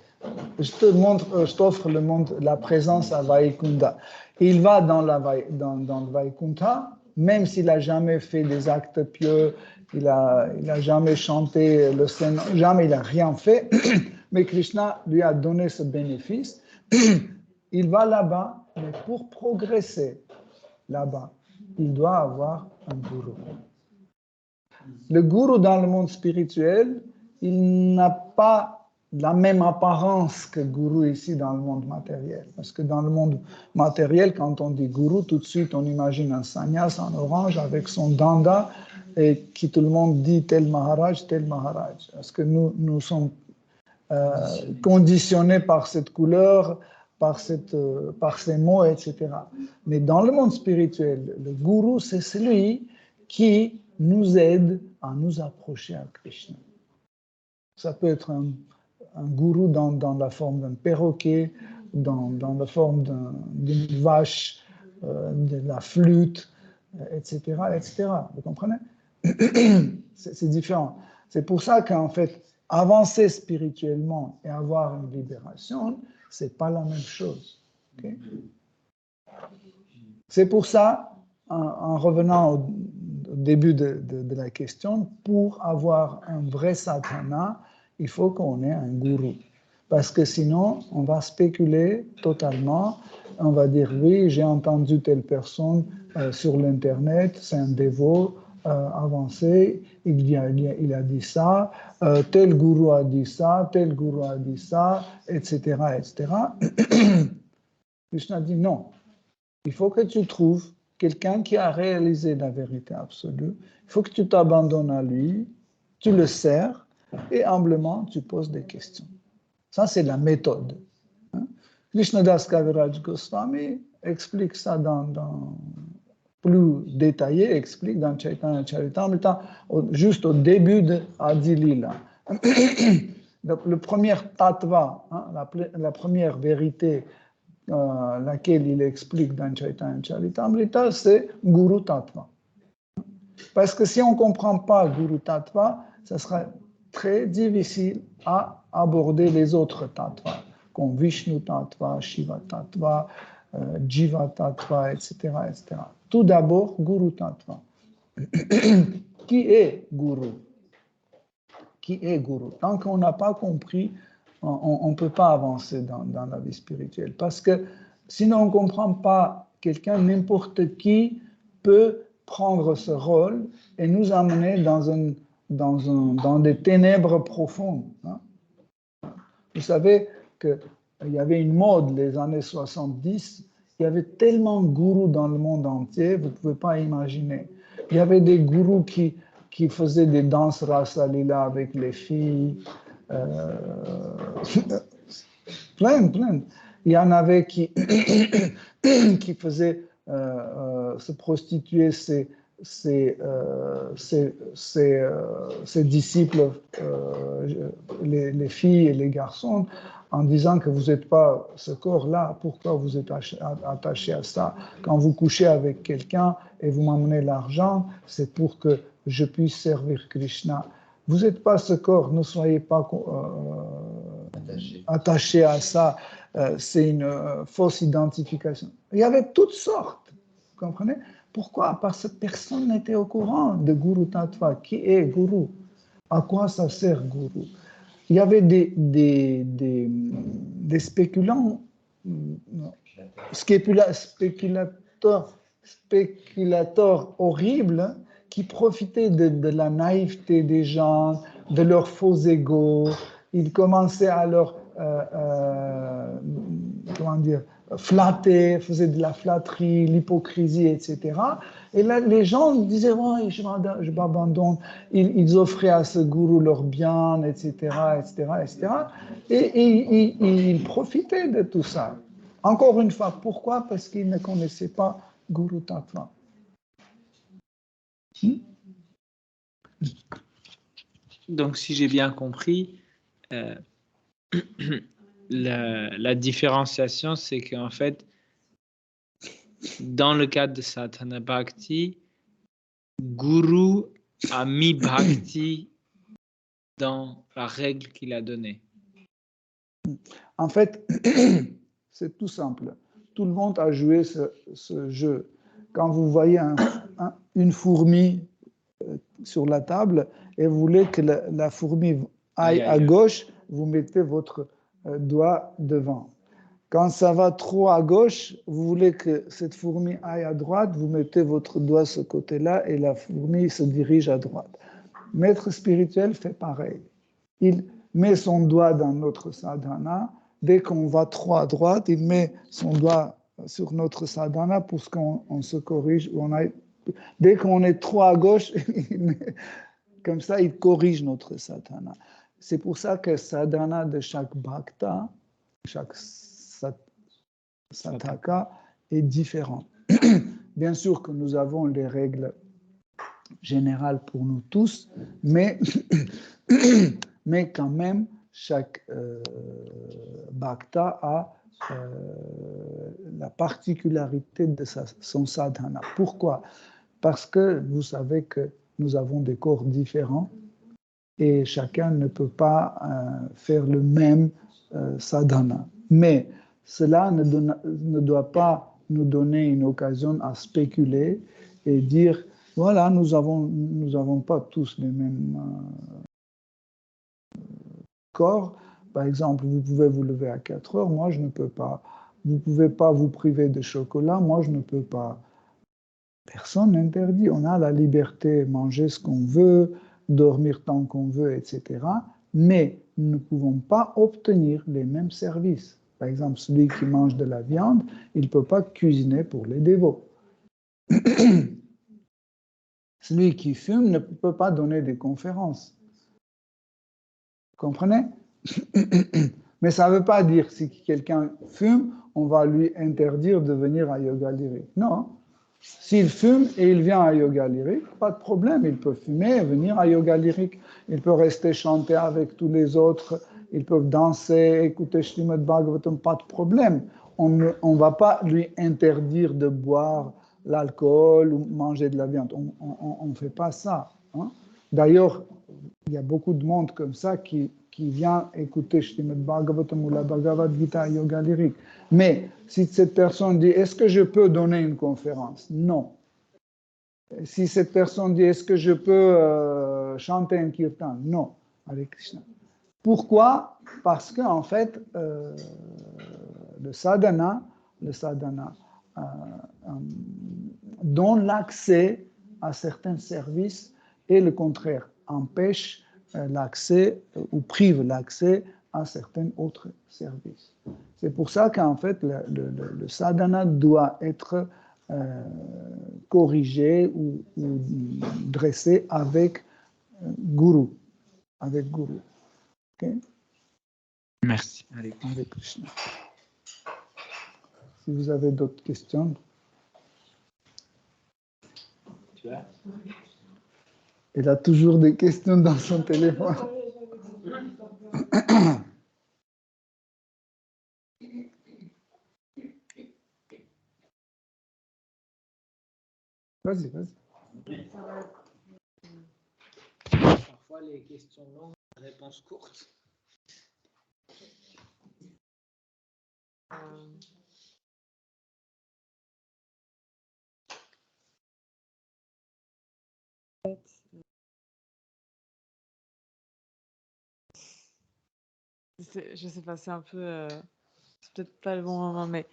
Je t'offre le monde, la présence à Vaikunta. Il va dans le Vaikunta, même s'il n'a jamais fait des actes pieux, il n'a jamais chanté le Saint, jamais il n'a rien fait, mais Krishna lui a donné ce bénéfice. Il va là-bas, mais pour progresser là-bas, il doit avoir un gourou. Le gourou dans le monde spirituel, il n'a pas la même apparence que gourou ici dans le monde matériel. Parce que dans le monde matériel, quand on dit gourou, tout de suite on imagine un sannyas en orange avec son danda et qui tout le monde dit tel Maharaj, tel Maharaj. Parce que nous sommes conditionnés par cette couleur, par ces mots, etc. Mais dans le monde spirituel, le gourou, c'est celui qui nous aide à nous approcher à Krishna. Ça peut être un gourou dans la forme d'un perroquet, dans la forme d'une vache, de la flûte, etc., etc. Vous comprenez? C'est différent. C'est pour ça qu'en fait, avancer spirituellement et avoir une libération, c'est pas la même chose. Okay? C'est pour ça, en revenant au début de la question, pour avoir un vrai sadhana, il faut qu'on ait un gourou. Parce que sinon, on va spéculer totalement. On va dire, oui, j'ai entendu telle personne sur l'Internet, c'est un dévot avancé, il a dit ça, tel gourou a dit ça, tel gourou a dit ça, etc., etc. Krishna dit non. Il faut que tu trouves quelqu'un qui a réalisé la vérité absolue. Il faut que tu t'abandonnes à lui, tu le sers, et humblement, tu poses des questions. Ça, c'est la méthode. Krishnadas Kaviraj Goswami explique ça dans plus détaillé, explique dans Chaitanya Charitamrita, juste au début de Adi Lila. Le premier tattva, la première vérité, laquelle il explique dans Chaitanya Charitamrita, c'est Guru Tattva. Parce que si on ne comprend pas Guru Tattva, ça sera très difficile à aborder les autres tattvas, comme Vishnu Tattva, Shiva Tattva, Jiva Tattva, etc., etc. Tout d'abord, Guru Tattva. Qui est Guru? Qui est Guru? Tant qu'on n'a pas compris, on ne peut pas avancer dans la vie spirituelle. Parce que sinon, on ne comprend pas quelqu'un, n'importe qui peut prendre ce rôle et nous amener dans des ténèbres profondes. Hein. Vous savez qu'il y avait une mode les années 70, il y avait tellement de gourous dans le monde entier, vous ne pouvez pas imaginer. Il y avait des gourous qui faisaient des danses rasa lila avec les filles, plein. Il y en avait qui faisaient se prostituer ses disciples, les filles et les garçons, en disant que vous n'êtes pas ce corps-là, pourquoi vous êtes attaché à ça? Quand vous couchez avec quelqu'un et vous m'amenez l'argent, c'est pour que je puisse servir Krishna. Vous n'êtes pas ce corps, ne soyez pas attaché à ça. C'est une fausse identification. Il y avait toutes sortes, vous comprenez? Pourquoi? Parce que personne n'était au courant de Guru Tattva. Qui est Guru? À quoi ça sert Guru? Il y avait des spéculants, spéculateurs horribles qui profitaient de la naïveté des gens, de leurs faux égos. Ils commençaient à leur flatter, faisaient de la flatterie, l'hypocrisie, etc. Et là, les gens disaient, oh, je m'abandonne. Ils offraient à ce gourou leurs biens, etc., etc., etc. Et ils profitaient de tout ça. Encore une fois, pourquoi? Parce qu'ils ne connaissaient pas Guru Tattva. Donc, si j'ai bien compris, la différenciation, c'est qu'en fait, dans le cadre de Sadhana Bhakti, Guru a mis Bhakti dans la règle qu'il a donnée. En fait, c'est tout simple. Tout le monde a joué ce jeu. Quand vous voyez une fourmi sur la table et vous voulez que la fourmi aille à gauche, vous mettez votre doigt devant. Quand ça va trop à gauche, vous voulez que cette fourmi aille à droite, vous mettez votre doigt de ce côté-là et la fourmi se dirige à droite. Maître spirituel fait pareil. Il met son doigt dans notre sadhana. Dès qu'on va trop à droite, il met son doigt sur notre sadhana pour qu'on se corrige. Dès qu'on est trop à gauche, comme ça, il corrige notre sadhana. C'est pour ça que sadhana de chaque bhakta, chaque sataka est différent. Bien sûr que nous avons les règles générales pour nous tous, mais quand même, chaque bhakta a la particularité de son sadhana. Pourquoi? Parce que vous savez que nous avons des corps différents et chacun ne peut pas faire le même sadhana. Mais cela ne doit pas nous donner une occasion à spéculer et dire, voilà, nous avons pas tous les mêmes corps. Par exemple, vous pouvez vous lever à 4 heures, moi je ne peux pas. Vous ne pouvez pas vous priver de chocolat, moi je ne peux pas. Personne n'interdit. On a la liberté de manger ce qu'on veut, dormir tant qu'on veut, etc. Mais nous ne pouvons pas obtenir les mêmes services. Par exemple, celui qui mange de la viande, il ne peut pas cuisiner pour les dévots. Celui qui fume ne peut pas donner des conférences. Vous comprenez? Mais ça ne veut pas dire que si quelqu'un fume, on va lui interdire de venir à Yoga Lyrique. Non. S'il fume et il vient à Yoga Lyrique, pas de problème, il peut fumer et venir à Yoga Lyrique. Il peut rester chanter avec tous les autres, ils peuvent danser, écouter Srimad Bhagavatam, pas de problème. On ne va pas lui interdire de boire l'alcool ou manger de la viande. On ne fait pas ça. Hein. D'ailleurs, il y a beaucoup de monde comme ça qui vient écouter Srimad Bhagavatam ou la Bhagavad Gita à Yoga Lyrique. Mais si cette personne dit, est-ce que je peux donner une conférence? Non. Si cette personne dit, est-ce que je peux chanter un kirtan? Non. Hare Krishna. Pourquoi? Parce qu'en fait, le sadhana donne l'accès à certains services et le contraire, empêche l'accès ou prive l'accès à certains autres services. C'est pour ça qu'en fait, le sadhana doit être corrigé ou dressé avec guru. Avec guru. Okay? Merci. Avec Krishna. Si vous avez d'autres questions. Tu as? Elle a toujours des questions dans son téléphone. Vas-y. Parfois, les questions longues, les réponses courtes. Je sais pas, c'est un peu... c'est peut-être pas le bon moment, mais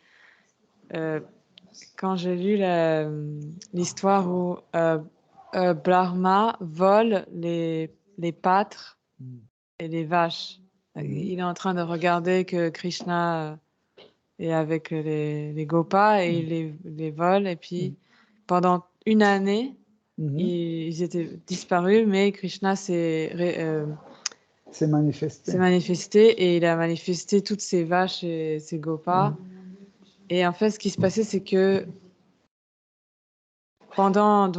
quand j'ai lu l'histoire où Brahma vole les pâtres et les vaches, il est en train de regarder que Krishna est avec les gopas et il les vole, et puis pendant une année, ils étaient disparus, mais Krishna s'est manifesté et il a manifesté toutes ces vaches et ces gopas. Et en fait, ce qui se passait, c'est que pendant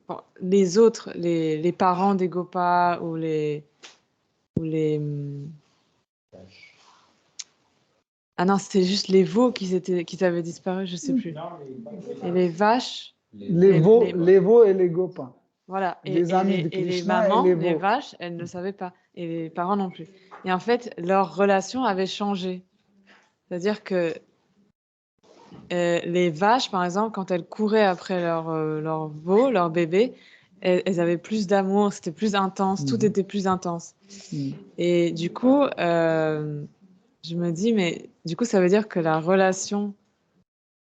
bon, les autres, les parents des Gopas ou les ah non, c'était juste les veaux qui avaient disparu, je sais plus. Et les vaches. Les veaux et les Gopas. Voilà. Les amis de et les Krishna mamans, et les les veaux. vaches, elles ne savaient pas. Et les parents non plus. Et en fait, leur relation avait changé. C'est-à-dire que les vaches, par exemple, quand elles couraient après leur veau, leur bébé, elles avaient plus d'amour, c'était plus intense, tout était plus intense. Et du coup, je me dis, mais du coup, ça veut dire que la relation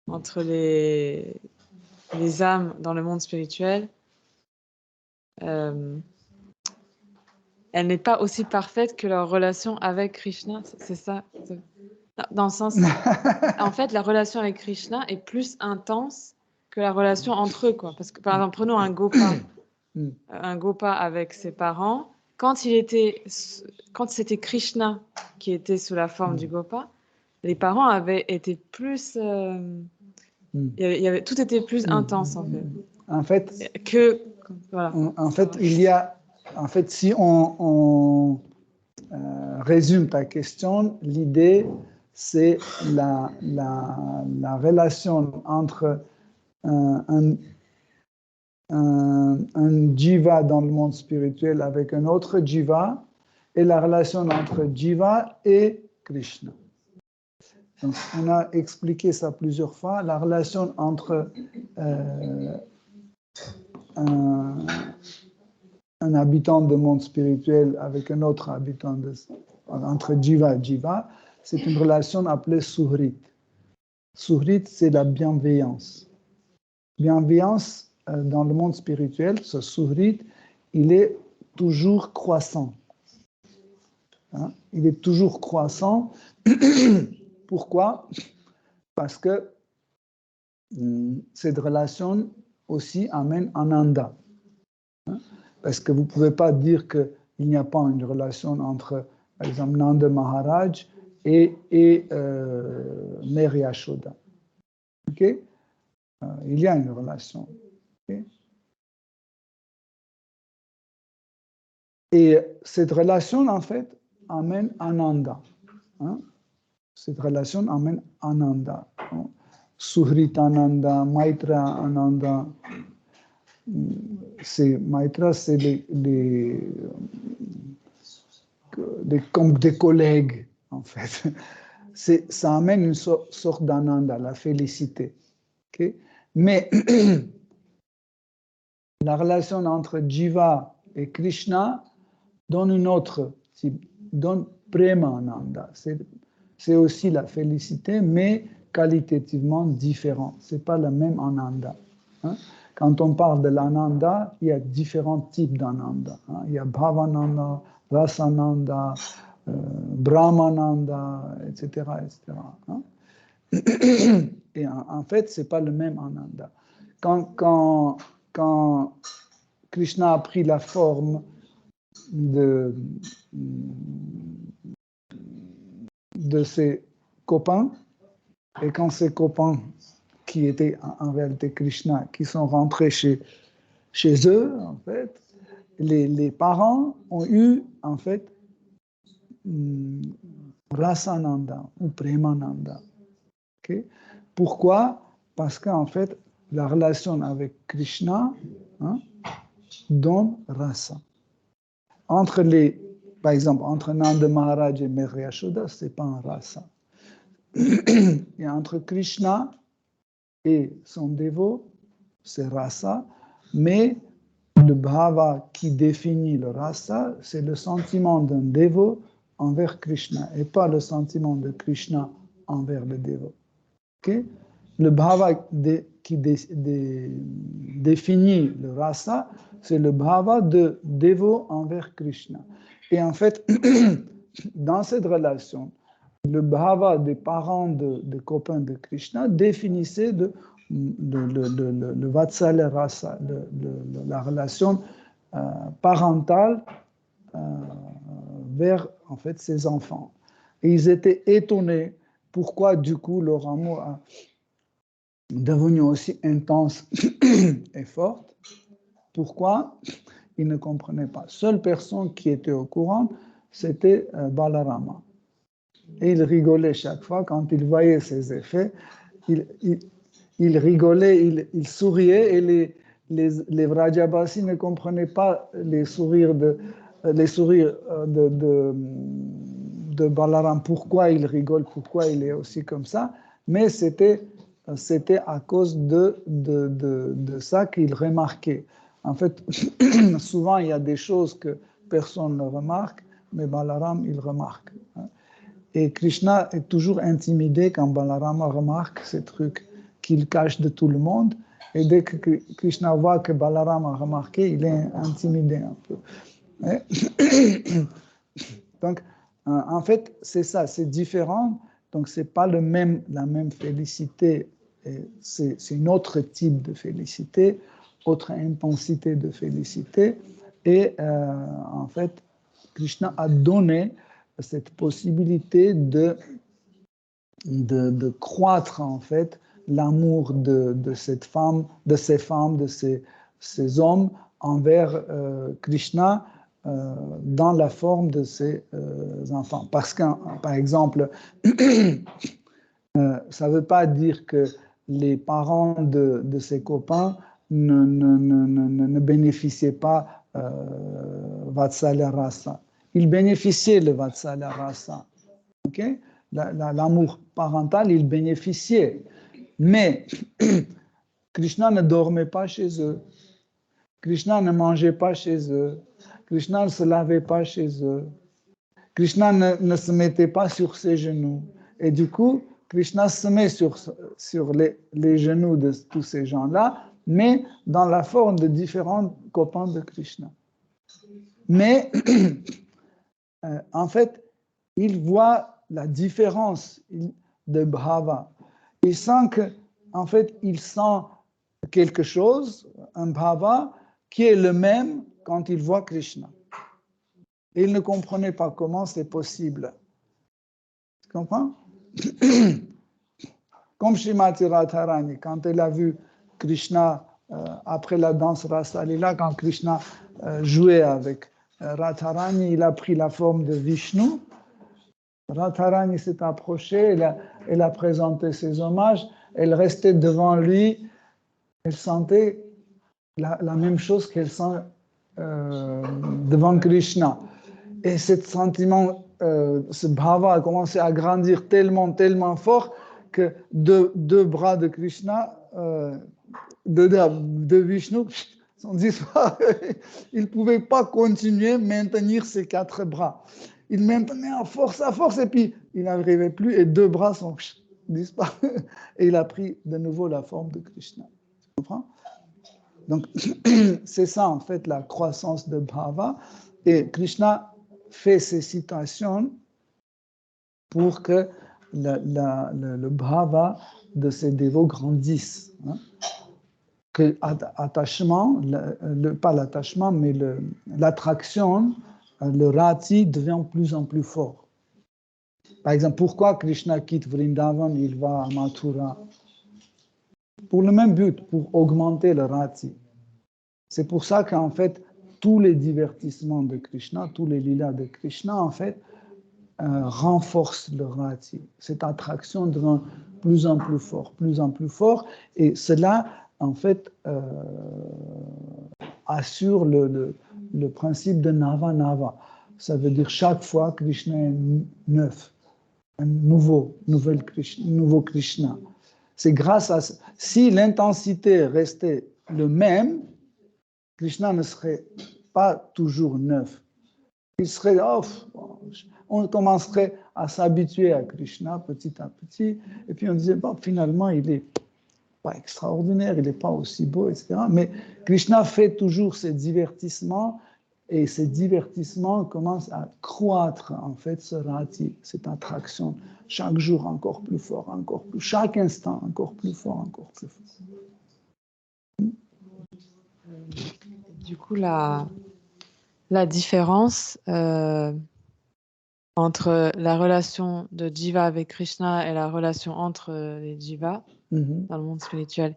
entre les âmes dans le monde spirituel, elle n'est pas aussi parfaite que leur relation avec Krishna, c'est ça? Dans le sens, en fait, la relation avec Krishna est plus intense que la relation entre eux, quoi. Parce que, par exemple, prenons un Gopa avec ses parents. Quand c'était Krishna qui était sous la forme du Gopa, les parents avaient été plus, tout était plus intense En fait, voilà. En fait, si on résume ta question, l'idée, c'est la relation entre un jiva dans le monde spirituel avec un autre jiva et la relation entre jiva et Krishna. Donc, on a expliqué ça plusieurs fois, la relation entre un habitant du monde spirituel avec un autre habitant, entre jiva et jiva, c'est une relation appelée suhrit. Suhrit, c'est la bienveillance. Bienveillance dans le monde spirituel, ce suhrit, il est toujours croissant. Hein? Il est toujours croissant. Pourquoi? Parce que cette relation aussi amène ananda. Hein? Parce que vous ne pouvez pas dire qu'il n'y a pas une relation entre, par exemple, Nanda Maharaj et Mary Yashoda. Okay? Il y a une relation. Okay? Et cette relation, en fait, amène Ananda. Hein? Cette relation amène Ananda. Suhrit Ananda, Maitra Ananda. Maitra, c'est comme des collègues, en fait. Ça amène une sorte d'ananda, la félicité. Okay? Mais la relation entre Jiva et Krishna donne une autre type, donne Prema Ananda. C'est aussi la félicité, mais qualitativement différent. Ce n'est pas le même Ananda. Hein? Quand on parle de l'Ananda, il y a différents types d'Ananda. Hein? Il y a Bhavananda, Rasananda, Brahmananda, etc. etc. Hein? Et en fait, ce n'est pas le même Ananda. Quand Krishna a pris la forme de ses copains, et quand ces copains, qui étaient en réalité Krishna, qui sont rentrés chez eux, en fait, les parents ont eu, en fait, Rasananda ou Premananda. Okay? Pourquoi? Parce qu'en fait, la relation avec Krishna donne rasa. Par exemple, entre Nanda Maharaj et Mary Yashoda, ce n'est pas un rasa. Et entre Krishna et son dévot, c'est rasa, mais le bhava qui définit le rasa, c'est le sentiment d'un dévot envers Krishna et pas le sentiment de Krishna envers le dévot. Okay? Le bhava qui définit le rasa, c'est le bhava de dévot envers Krishna. Et en fait, dans cette relation, le bhava des parents de copains de Krishna définissait le Vatsala Rasa, la relation parentale vers en fait ses enfants. Et ils étaient étonnés pourquoi du coup leur amour a devenu aussi intense et forte. Pourquoi? Il ne comprenait pas. Seule personne qui était au courant, c'était Balarama. Et il rigolait chaque fois quand il voyait ces effets. Il rigolait, il souriait et les Vrajabasi ne comprenaient pas les sourires de Balaram, pourquoi il rigole, pourquoi il est aussi comme ça, mais c'était à cause de ça qu'il remarquait. En fait, souvent il y a des choses que personne ne remarque, mais Balaram, il remarque. Et Krishna est toujours intimidé quand Balarama remarque ces trucs qu'il cache de tout le monde. Et dès que Krishna voit que Balarama a remarqué, il est intimidé un peu. Donc, en fait, c'est ça, c'est différent. Donc, ce n'est pas la même félicité. C'est un autre type de félicité, autre intensité de félicité. Et en fait, Krishna a donné cette possibilité de croître en fait l'amour de cette femme, de ces femmes, de ces hommes envers Krishna dans la forme de ses enfants. Parce que, par exemple, ça ne veut pas dire que les parents de ses copains ne bénéficiaient pas Vatsalya Rasa. Ils bénéficiaient le Vatsalya Rasa. Okay? L'amour parental, ils bénéficiaient. Mais Krishna ne dormait pas chez eux. Krishna ne mangeait pas chez eux. Krishna ne se lavait pas chez eux. Krishna ne se mettait pas sur ses genoux. Et du coup, Krishna se met sur les genoux de tous ces gens-là, mais dans la forme de différents copains de Krishna. Mais en fait, il voit la différence de bhava. Il sent que, en fait, il sent quelque chose, un bhava, qui est le même quand il voit Krishna. Et il ne comprenait pas comment c'est possible. Tu comprends? Comme Srimati Radharani, quand elle a vu Krishna après la danse Rasa Lila, quand Krishna jouait avec Radharani, il a pris la forme de Vishnu. Radharani s'est approchée, elle a présenté ses hommages, elle restait devant lui, elle sentait la même chose qu'elle sent devant Krishna. Et ce sentiment, ce bhava a commencé à grandir tellement fort que deux bras de Krishna, de Vishnu, sont disparus. Il ne pouvait pas continuer à maintenir ses 4 bras. Il maintenait à force, et puis il n'arrivait plus, et 2 bras sont disparus. Et il a pris de nouveau la forme de Krishna. Tu comprends? Donc, c'est ça, en fait, la croissance de bhava. Et Krishna fait ces citations pour que le bhava de ces dévots grandisse. Hein? Que l'attachement, pas l'attachement, mais l'attraction, le rati devient de plus en plus fort. Par exemple, pourquoi Krishna quitte Vrindavan, il va à Mathura? Pour le même but, pour augmenter le rati. C'est pour ça qu'en fait, tous les divertissements de Krishna, tous les lilas de Krishna, en fait, renforcent le rati. Cette attraction devient plus en plus fort, et cela, en fait, assure le principe de Nava. Ça veut dire chaque fois Krishna est neuf, un nouveau Krishna. C'est grâce à... Si l'intensité restait le même, Krishna ne serait pas toujours neuf. Il serait... on commencerait à s'habituer à Krishna petit à petit, et puis on disait, finalement, il n'est pas extraordinaire, il n'est pas aussi beau, etc. Mais Krishna fait toujours ses divertissements, et ces divertissements commencent à croître, en fait, ce rati, cette attraction, chaque jour encore plus fort, chaque instant encore plus fort. Du coup, la différence entre la relation de Jiva avec Krishna et la relation entre les Jivas dans le monde spirituel,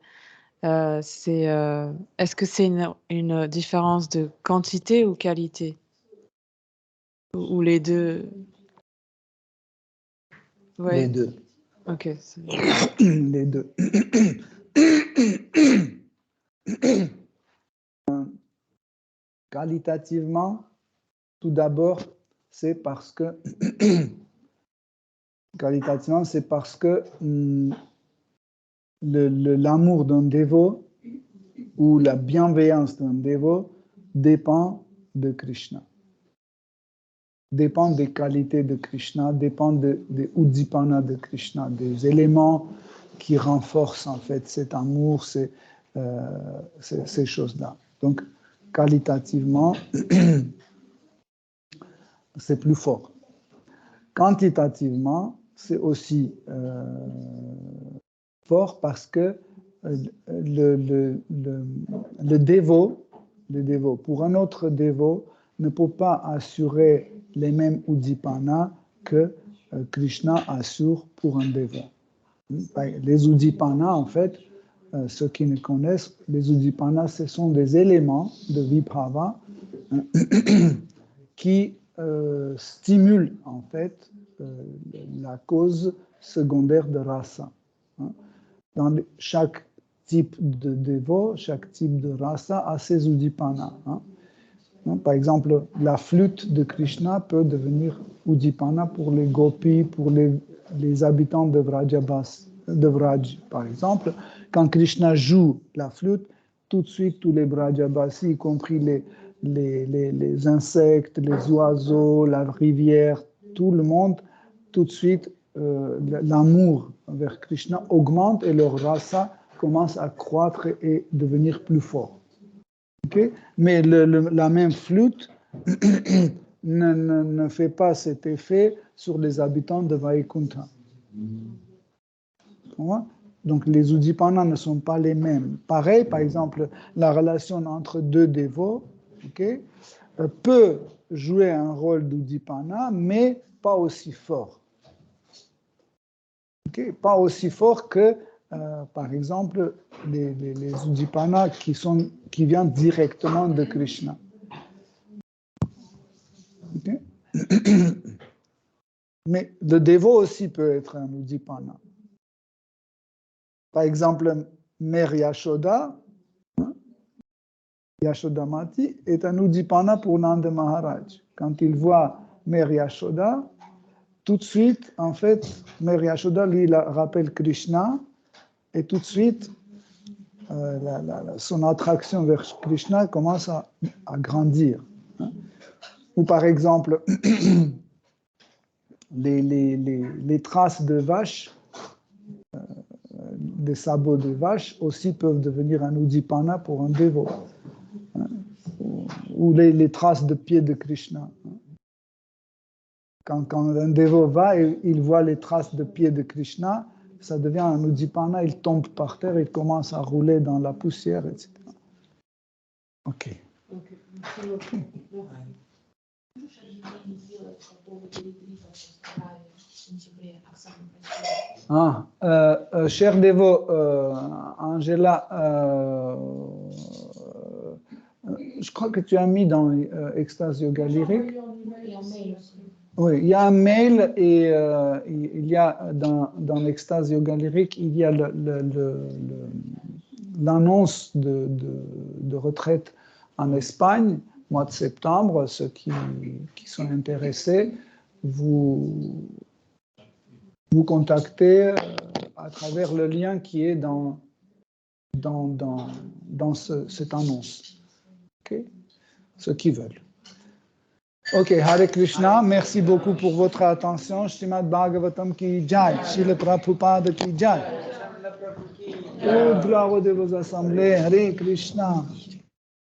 est-ce que c'est une différence de quantité ou qualité? Ou les deux? Ouais. Les deux. Ok. Les deux. Qualitativement, tout d'abord, c'est parce que l'amour d'un dévot ou la bienveillance d'un dévot dépend de Krishna, dépend des qualités de Krishna, dépend des uddipana de Krishna, des éléments qui renforcent en fait cet amour, ces choses-là. Donc, qualitativement, c'est plus fort. Quantitativement, c'est aussi fort parce que le dévot, pour un autre dévot, ne peut pas assurer les mêmes uddipana que Krishna assure pour un dévot. Les uddipana, en fait, ceux qui ne connaissent, les uddipana, ce sont des éléments de vibhava qui stimulent, en fait, la cause secondaire de rasa. Dans chaque type de dévot, chaque type de rasa a ses uddipana. Par exemple, la flûte de Krishna peut devenir uddipana pour les gopis, pour les habitants de Vraj, par exemple. Quand Krishna joue la flûte, tout de suite, tous les Vrajabasi, y compris les insectes, les oiseaux, la rivière, tout le monde, tout de suite, l'amour vers Krishna augmente et leur rasa commence à croître et devenir plus fort. Okay? Mais la même flûte ne fait pas cet effet sur les habitants de Vaikuntha. Donc les uddipana ne sont pas les mêmes. Pareil, par exemple, la relation entre deux dévots peut jouer un rôle d'uddipana, mais pas aussi fort. Pas aussi fort que, par exemple, les uddipana qui viennent directement de Krishna. Mais le dévot aussi peut être un uddipana. Par exemple, Mère Yashoda, Yashodamati, est un uddipana pour Nanda Maharaj. Quand il voit Mère Yashoda, tout de suite, en fait, Mère Yashoda lui rappelle Krishna, et tout de suite, son attraction vers Krishna commence à grandir. Ou par exemple, les traces de vaches, des sabots de vaches aussi peuvent devenir un uddipana pour un dévot. Ou les traces de pieds de Krishna. Quand un dévot va et il voit les traces de pieds de Krishna, ça devient un uddipana, il tombe par terre, il commence à rouler dans la poussière, etc. Ok. Cher dévot, Angela, je crois que tu as mis dans Extase Yoga Lyrique. Oui, il y a un mail et il y a dans l'Extase Yoga Lyrique, il y a l'annonce de retraite en Espagne, mois de septembre. Ceux qui sont intéressés, vous contactez à travers le lien qui est dans cette annonce. Okay? Ceux qui veulent. Ok, Hare Krishna, merci beaucoup pour votre attention. Srimad Bhagavatam ki jai, Srila Prabhupada ki jai. Au bravo de vos assemblées, Hare Krishna.